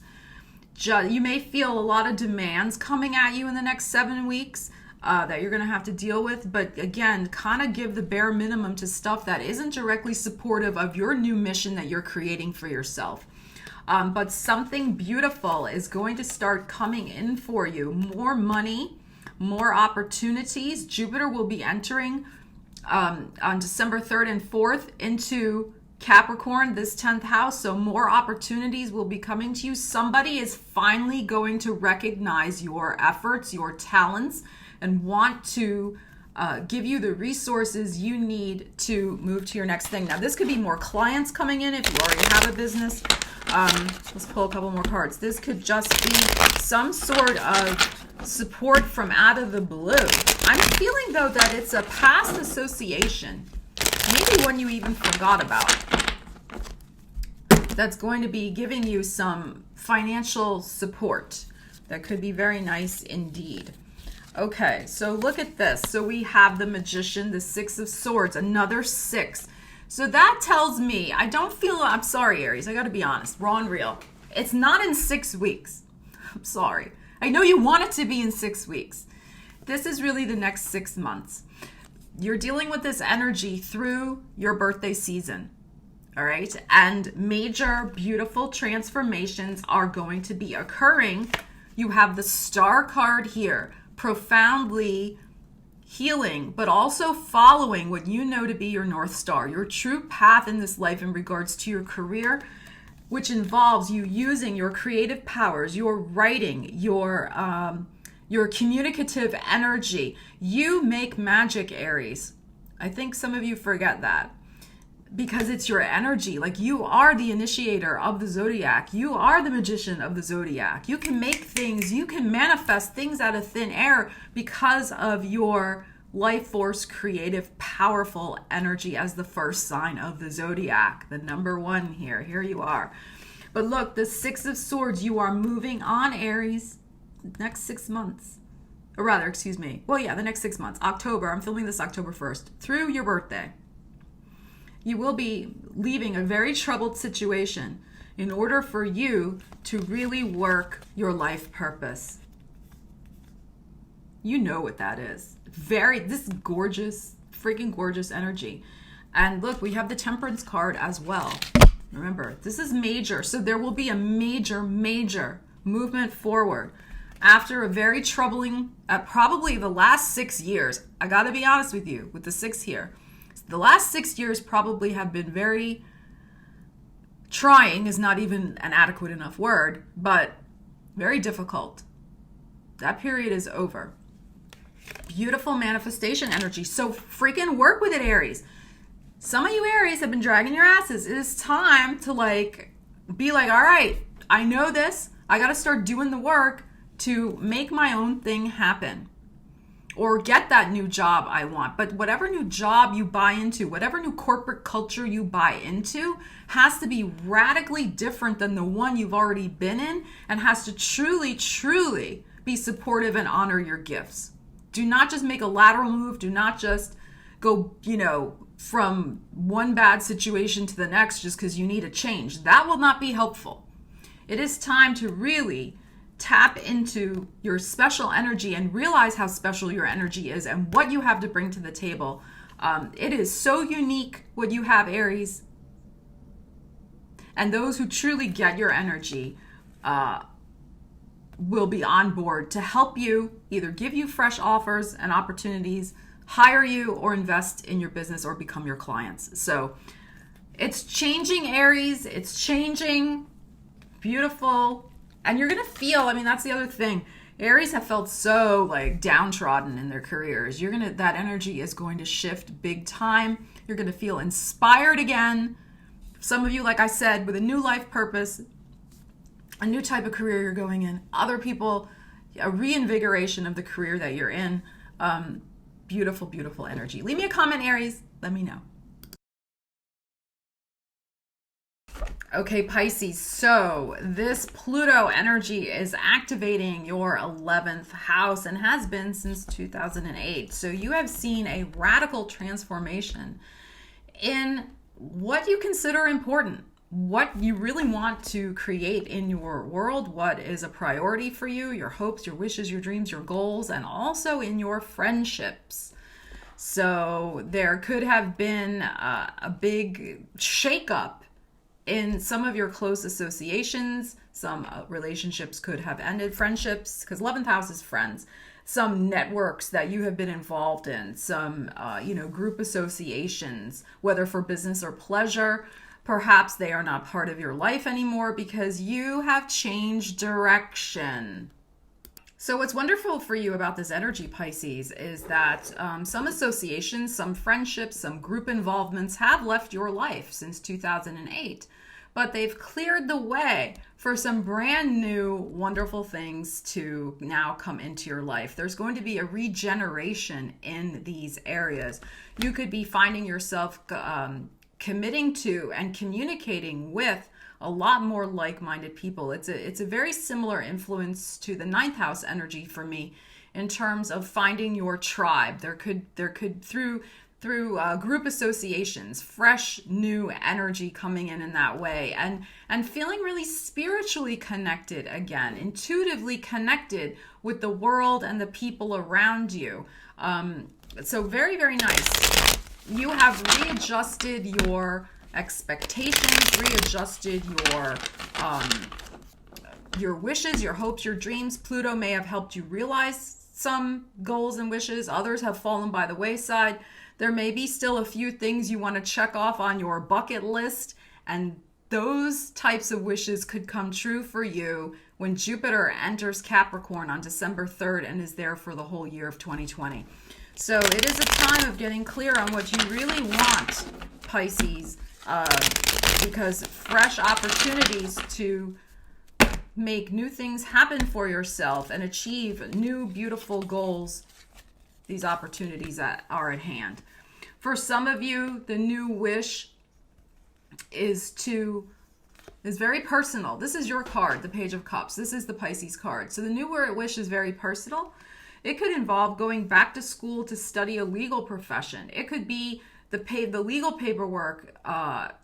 You may feel a lot of demands coming at you in the next 7 weeks that you're going to have to deal with. But again, kind of give the bare minimum to stuff that isn't directly supportive of your new mission that you're creating for yourself. But something beautiful is going to start coming in for you. More money, more opportunities. Jupiter will be entering on December 3rd and 4th into Capricorn, this 10th house. So more opportunities will be coming to you. Somebody is finally going to recognize your efforts, your talents, and want to give you the resources you need to move to your next thing. Now, this could be more clients coming in if you already have a business. Let's pull a couple more cards. This could just be some sort of support from out of the blue. I'm feeling, though, that it's a past association, maybe one you even forgot about, that's going to be giving you some financial support. That could be very nice indeed. Okay, so look at this. So we have the Magician, the 6 of Swords, another 6. So that tells me, I'm sorry, Aries, I got to be honest, raw and real. It's not in 6 weeks. I'm sorry. I know you want it to be in 6 weeks. This is really the next 6 months. You're dealing with this energy through your birthday season, all right? And major, beautiful transformations are going to be occurring. You have the Star card here, profoundly healing, but also following what you know to be your North Star, your true path in this life in regards to your career, which involves you using your creative powers, your writing, your communicative energy. You make magic, Aries. I think some of you forget that because it's your energy. Like, you are the initiator of the zodiac. You are the magician of the zodiac. You can make things, you can manifest things out of thin air because of your life force, creative, powerful energy as the first sign of the zodiac, the number 1 here. Here you are. But look, the 6 of Swords, you are moving on, Aries, next 6 months. Or rather, excuse me. Well, yeah, the next 6 months. October, I'm filming this October 1st, through your birthday. You will be leaving a very troubled situation in order for you to really work your life purpose. You know what that is. This gorgeous, freaking gorgeous energy. And look, we have the Temperance card as well. Remember, this is major. So there will be a major, major movement forward after a very troubling, probably the last 6 years. I got to be honest with you, with the 6 here. The last 6 years probably have been very trying, is not even an adequate enough word, but very difficult. That period is over. Beautiful manifestation energy. So freaking work with it, Aries. Some of you Aries have been dragging your asses. It is time to be like, all right, I know this. I got to start doing the work to make my own thing happen. Or get that new job I want. But whatever new job you buy into, whatever new corporate culture you buy into, has to be radically different than the one you've already been in, and has to truly, truly be supportive and honor your gifts. Do not just make a lateral move. Do not just go, from one bad situation to the next just because you need a change. That will not be helpful. It is time to really tap into your special energy and realize how special your energy is and what you have to bring to the table. It is so unique what you have, Aries. And those who truly get your energy will be on board to help you, either give you fresh offers and opportunities, hire you, or invest in your business or become your clients. So It's changing, Aries. It's changing. Beautiful. And you're going to feel, I mean, that's the other thing. Aries have felt so like downtrodden in their careers. That energy is going to shift big time. You're going to feel inspired again. Some of you, like I said, with a new life purpose, a new type of career you're going in. Other people, a reinvigoration of the career that you're in. Beautiful, beautiful energy. Leave me a comment, Aries. Let me know. Okay, Pisces, so this Pluto energy is activating your 11th house and has been since 2008. So you have seen a radical transformation in what you consider important, what you really want to create in your world, what is a priority for you, your hopes, your wishes, your dreams, your goals, and also in your friendships. So there could have been a big shakeup in some of your close associations. Some relationships could have ended, friendships, because 11th house is friends. Some networks that you have been involved in, some group associations, whether for business or pleasure. Perhaps they are not part of your life anymore because you have changed direction. So what's wonderful for you about this energy, Pisces, is that some associations, some friendships, some group involvements have left your life since 2008, but they've cleared the way for some brand new, wonderful things to now come into your life. There's going to be a regeneration in these areas. You could be finding yourself committing to and communicating with a lot more like-minded people. It's a very similar influence to the 9th house energy for me in terms of finding your tribe. There could through group associations, fresh new energy coming in that way, and feeling really spiritually connected again, intuitively connected with the world and the people around you. So very, very nice. You have readjusted your expectations, readjusted your wishes, your hopes, your dreams. Pluto may have helped you realize some goals and wishes. Others have fallen by the wayside. There may be still a few things you want to check off on your bucket list, and those types of wishes could come true for you when Jupiter enters Capricorn on December 3rd and is there for the whole year of 2020. So it is a time of getting clear on what you really want, Pisces, because fresh opportunities to make new things happen for yourself and achieve new, beautiful goals, these opportunities that are at hand. For some of you, the new wish is very personal. This is your card, the Page of Cups. This is the Pisces card. So the new wish is very personal. It could involve going back to school to study a legal profession. It could be the legal paperwork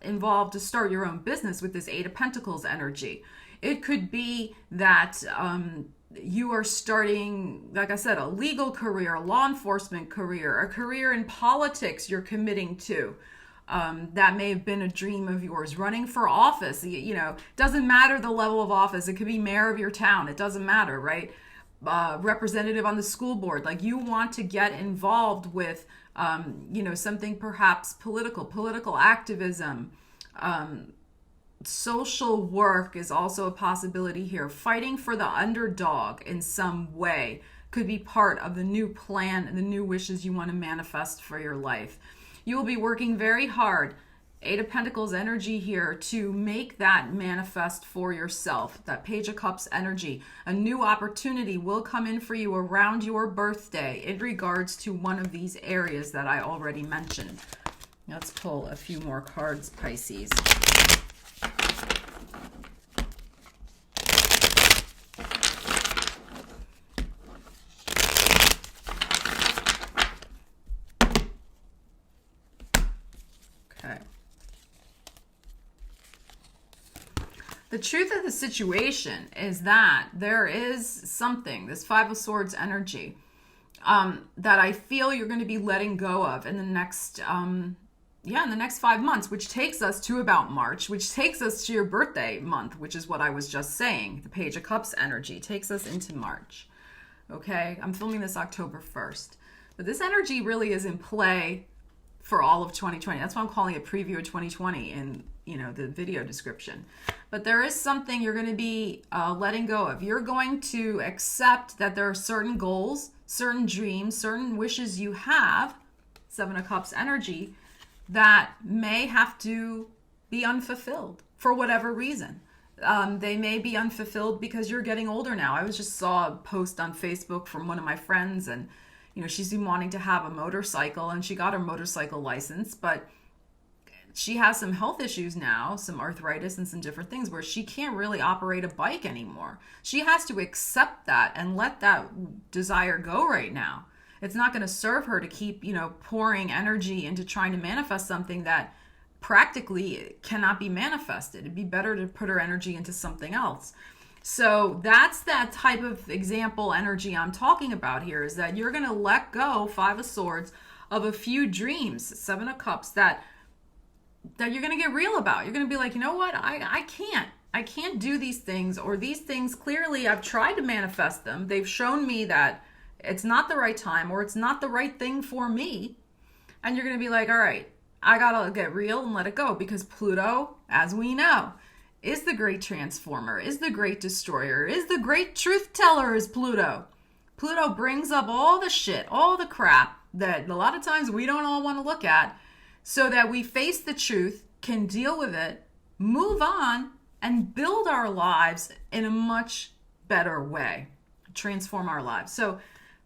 involved to start your own business with this 8 of Pentacles energy. It could be that you are starting, like I said, a legal career, a law enforcement career, a career in politics you're committing to. That may have been a dream of yours. Running for office, doesn't matter the level of office. It could be mayor of your town. It doesn't matter, right? Representative on the school board. Like, you want to get involved with, something perhaps political activism. Social work is also a possibility here. Fighting for the underdog in some way could be part of the new plan and the new wishes you want to manifest for your life. You will be working very hard, 8 of Pentacles energy here, to make that manifest for yourself. That Page of Cups energy. A new opportunity will come in for you around your birthday in regards to one of these areas that I already mentioned. Let's pull a few more cards, Pisces. The truth of the situation is that there is something, this 5 of Swords energy, that I feel you're going to be letting go of in the next, in the next 5 months, which takes us to about March, which takes us to your birthday month, which is what I was just saying. The Page of Cups energy takes us into March. Okay, I'm filming this October 1st. But this energy really is in play for all of 2020. That's why I'm calling it preview of 2020 in, the video description. But there is something you're going to be letting go of. You're going to accept that there are certain goals, certain dreams, certain wishes you have, Seven of Cups energy, that may have to be unfulfilled for whatever reason. They may be unfulfilled because you're getting older now. I just saw a post on Facebook from one of my friends, and she's been wanting to have a motorcycle, and she got her motorcycle license, but she has some health issues now, some arthritis and some different things where she can't really operate a bike anymore. She has to accept that and let that desire go right now. It's not going to serve her to keep, pouring energy into trying to manifest something that practically cannot be manifested. It'd be better to put her energy into something else. So that's that type of example energy I'm talking about here, is that you're going to let go, Five of Swords, of a few dreams, Seven of Cups, that you're going to get real about. You're going to be like, you know what? I can't do these things, or these things, clearly I've tried to manifest them. They've shown me that it's not the right time, or it's not the right thing for me. And you're going to be like, all right, I got to get real and let it go, because Pluto, as we know, is the great transformer, is the great destroyer, is the great truth teller, is Pluto. Pluto brings up all the shit, all the crap that a lot of times we don't all want to look at, so that we face the truth, can deal with it, move on, and build our lives in a much better way, transform our lives. So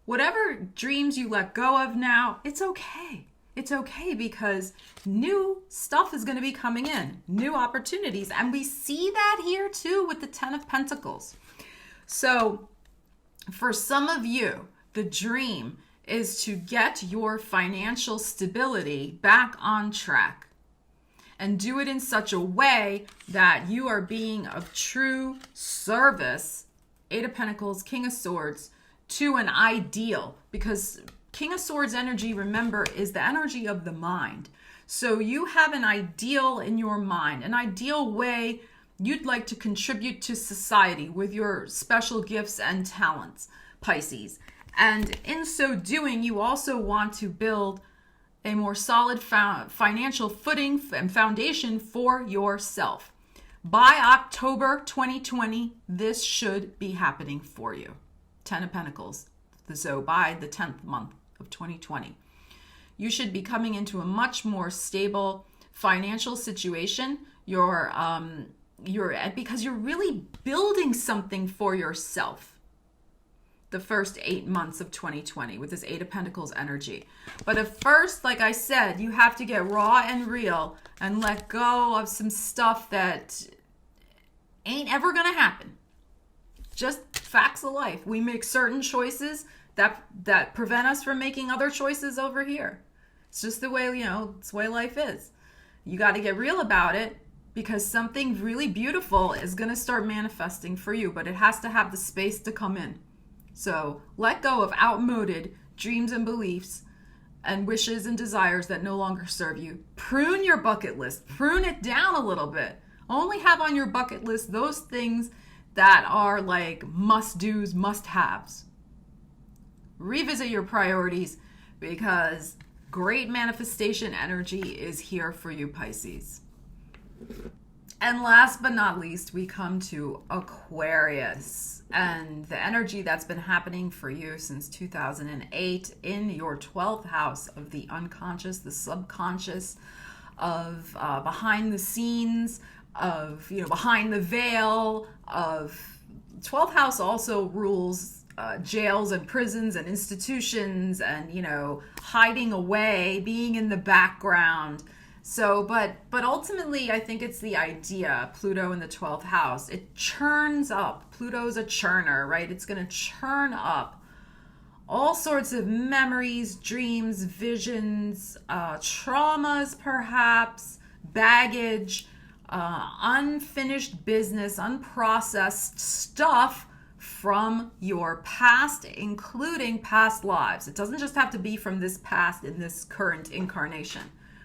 whatever dreams you let go of now, it's okay. It's okay, because new stuff is going to be coming in, new opportunities. And we see that here too with the Ten of Pentacles. So for some of you, the dream is to get your financial stability back on track, and do it in such a way that you are being of true service, Eight of Pentacles, King of Swords, to an ideal. Because King of Swords energy, remember, is the energy of the mind. So you have an ideal in your mind, an ideal way you'd like to contribute to society with your special gifts and talents, Pisces. And in so doing, you also want to build a more solid financial footing and foundation for yourself. By October 2020, this should be happening for you. Ten of Pentacles. So by the 10th month of 2020, you should be coming into a much more stable financial situation. Because you're really building something for yourself the first 8 months of 2020 with this Eight of Pentacles energy. But at first, like I said, you have to get raw and real and let go of some stuff that ain't ever gonna happen. Just facts of life. We make certain choices that prevent us from making other choices over here. It's just the way, it's the way life is. You got to get real about it, because something really beautiful is going to start manifesting for you, but it has to have the space to come in. So let go of outmoded dreams and beliefs and wishes and desires that no longer serve you. Prune your bucket list. Prune it down a little bit. Only have on your bucket list those things that are like must-dos, must-haves. Revisit your priorities, because great manifestation energy is here for you, Pisces. And last but not least, we come to Aquarius, and the energy that's been happening for you since 2008 in your 12th house of the unconscious, the subconscious, of behind the scenes, of, behind the veil, of 12th house also rules jails and prisons and institutions and, hiding away, being in the background. So, but ultimately, I think it's the idea, Pluto in the 12th house, it churns up. Pluto's a churner, right? It's going to churn up all sorts of memories, dreams, visions, traumas, perhaps, baggage, unfinished business, unprocessed stuff from your past, including past lives. It doesn't just have to be from this past in this current incarnation,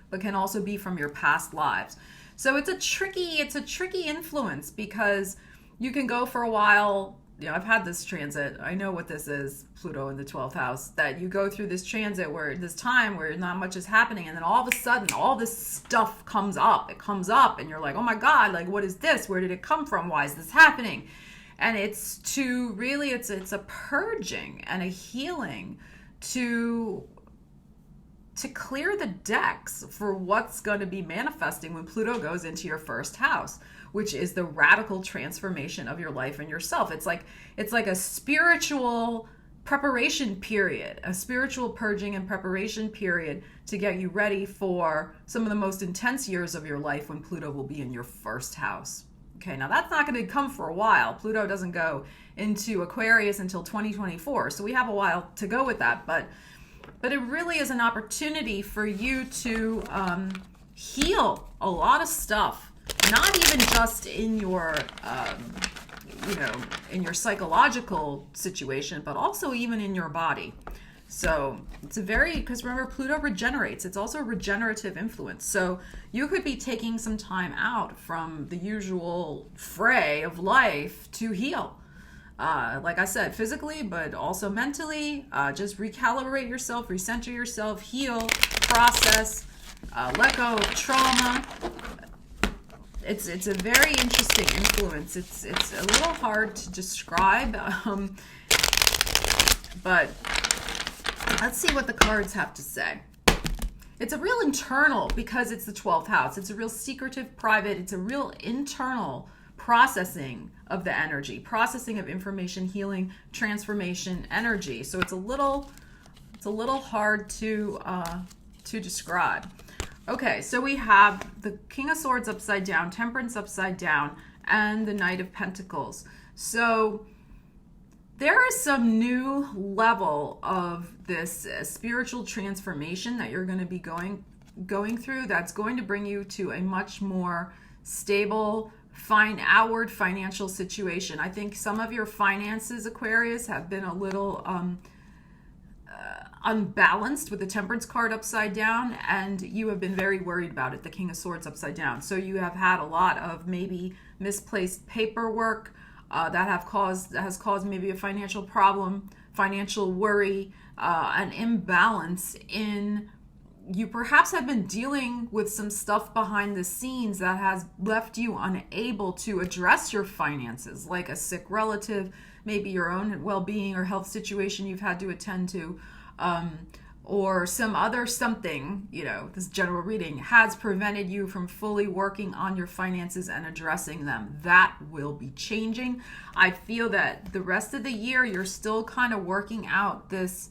but can also be from your past lives. So it's a tricky influence, because you can go for a while I've had this transit. I know what this is, Pluto in the 12th house, that you go through this transit where this time where not much is happening. And then all of a sudden, all this stuff comes up. It comes up and you're like, oh my God, like, what is this? Where did it come from? Why is this happening? And it's to really, it's a purging and a healing to clear the decks for what's going to be manifesting when Pluto goes into your first house, which is the radical transformation of your life and yourself. It's like a spiritual preparation period, a spiritual purging and preparation period to get you ready for some of the most intense years of your life when Pluto will be in your first house. Okay, now that's not going to come for a while. Pluto doesn't go into Aquarius until 2024, so we have a while to go with that, but it really is an opportunity for you to heal a lot of stuff, not even just in your, in your psychological situation, but also even in your body. So it's because remember, Pluto regenerates. It's also a regenerative influence. So you could be taking some time out from the usual fray of life to heal. Like I said, physically, but also mentally. Just recalibrate yourself, recenter yourself, heal, process, let go of trauma. It's a very interesting influence. It's a little hard to describe, but let's see what the cards have to say. It's a real internal, because it's the 12th house. It's a real secretive, private. It's a real internal processing of the energy, processing of information, healing, transformation, energy. So it's a little hard to describe. Okay, so we have the King of Swords upside down, Temperance upside down, and the Knight of Pentacles. So there is some new level of this spiritual transformation that you're going to be going through that's going to bring you to a much more stable, outward financial situation. I think some of your finances, Aquarius, have been a little unbalanced with the Temperance card upside down, and you have been very worried about it, the King of Swords upside down. So you have had a lot of maybe misplaced paperwork that has caused maybe a financial problem, financial worry, an imbalance in. You perhaps have been dealing with some stuff behind the scenes that has left you unable to address your finances, like a sick relative, maybe your own well-being or health situation you've had to attend to, or some other something, this general reading has prevented you from fully working on your finances and addressing them. That will be changing. I feel that the rest of the year, you're still kind of working out this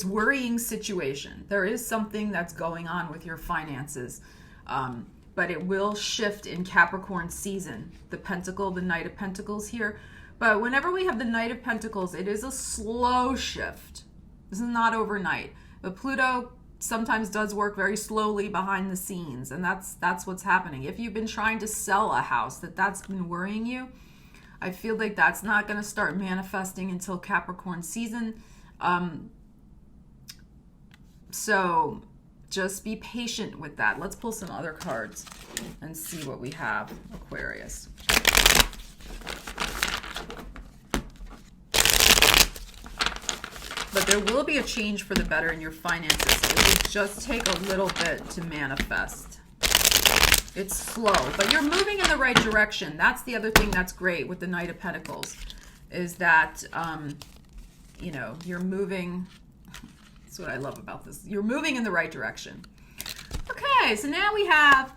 worrying situation. There is something that's going on with your finances, but it will shift in Capricorn season. The Knight of Pentacles here. But whenever we have the Knight of Pentacles, it is a slow shift. This is not overnight. But Pluto sometimes does work very slowly behind the scenes, and that's what's happening. If you've been trying to sell a house that's been worrying you, I feel like that's not going to start manifesting until Capricorn season. So just be patient with that. Let's pull some other cards and see what we have, Aquarius. But there will be a change for the better in your finances. It will just take a little bit to manifest. It's slow, but you're moving in the right direction. That's the other thing that's great with the Knight of Pentacles, is that, you're moving. That's what I love about this. You're moving in the right direction. Okay, so now we have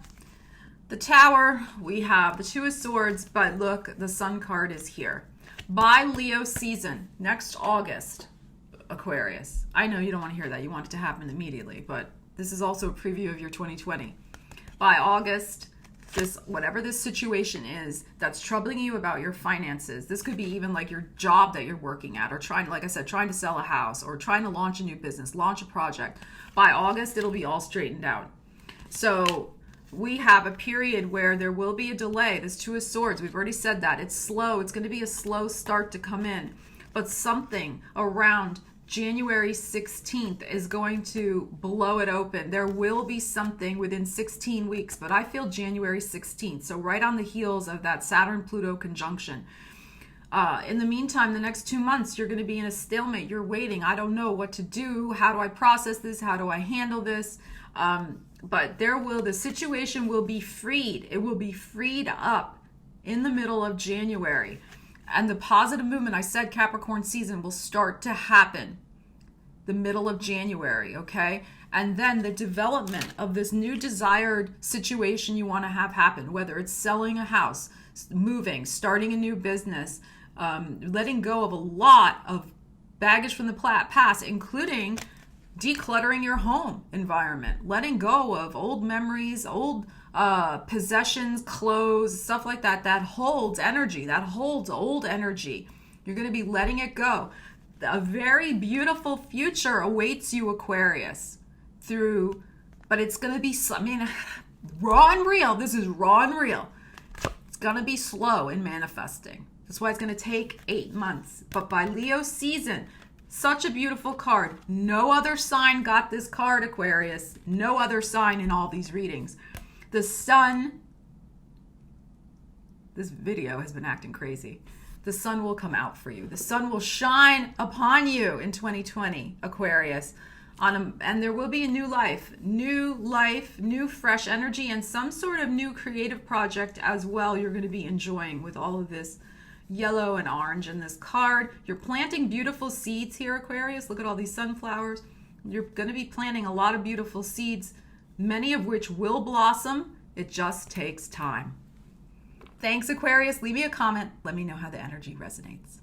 the Tower. We have the Two of Swords, but look, the Sun card is here. By Leo season, next August, Aquarius. I know you don't want to hear that. You want it to happen immediately, but this is also a preview of your 2020. By August, whatever this situation is that's troubling you about your finances, this could be even like your job that you're working at, or trying to sell a house, or trying to launch a new business, launch a project. By August, it'll be all straightened out. So we have a period where there will be a delay. This Two of Swords, we've already said that. It's slow. It's going to be a slow start to come in. But something around January 16th is going to blow it open. There will be something within 16 weeks, but I feel January 16th. So right on the heels of that Saturn-Pluto conjunction. In the meantime, the next 2 months, you're going to be in a stalemate. You're waiting. I don't know what to do. How do I process this? How do I handle this? But the situation will be freed. It will be freed up in the middle of January. And the positive movement, I said Capricorn season, will start to happen the middle of January, okay? And then the development of this new desired situation you want to have happen, whether it's selling a house, moving, starting a new business, letting go of a lot of baggage from the past, including decluttering your home environment, letting go of old memories, old possessions, clothes, stuff like that, that holds energy, that holds old energy. You're going to be letting it go. A very beautiful future awaits you, Aquarius, but it's going to be, raw and real. This is raw and real. It's going to be slow in manifesting. That's why it's going to take 8 months. But by Leo season, such a beautiful card. No other sign got this card, Aquarius. No other sign in all these readings. The sun, this video has been acting crazy. The sun will come out for you. The sun will shine upon you in 2020, Aquarius. And there will be a new life, new fresh energy, and some sort of new creative project as well you're going to be enjoying with all of this yellow and orange in this card. You're planting beautiful seeds here, Aquarius. Look at all these sunflowers. You're going to be planting a lot of beautiful seeds, many of which will blossom. It just takes time. Thanks, Aquarius. Leave me a comment. Let me know how the energy resonates.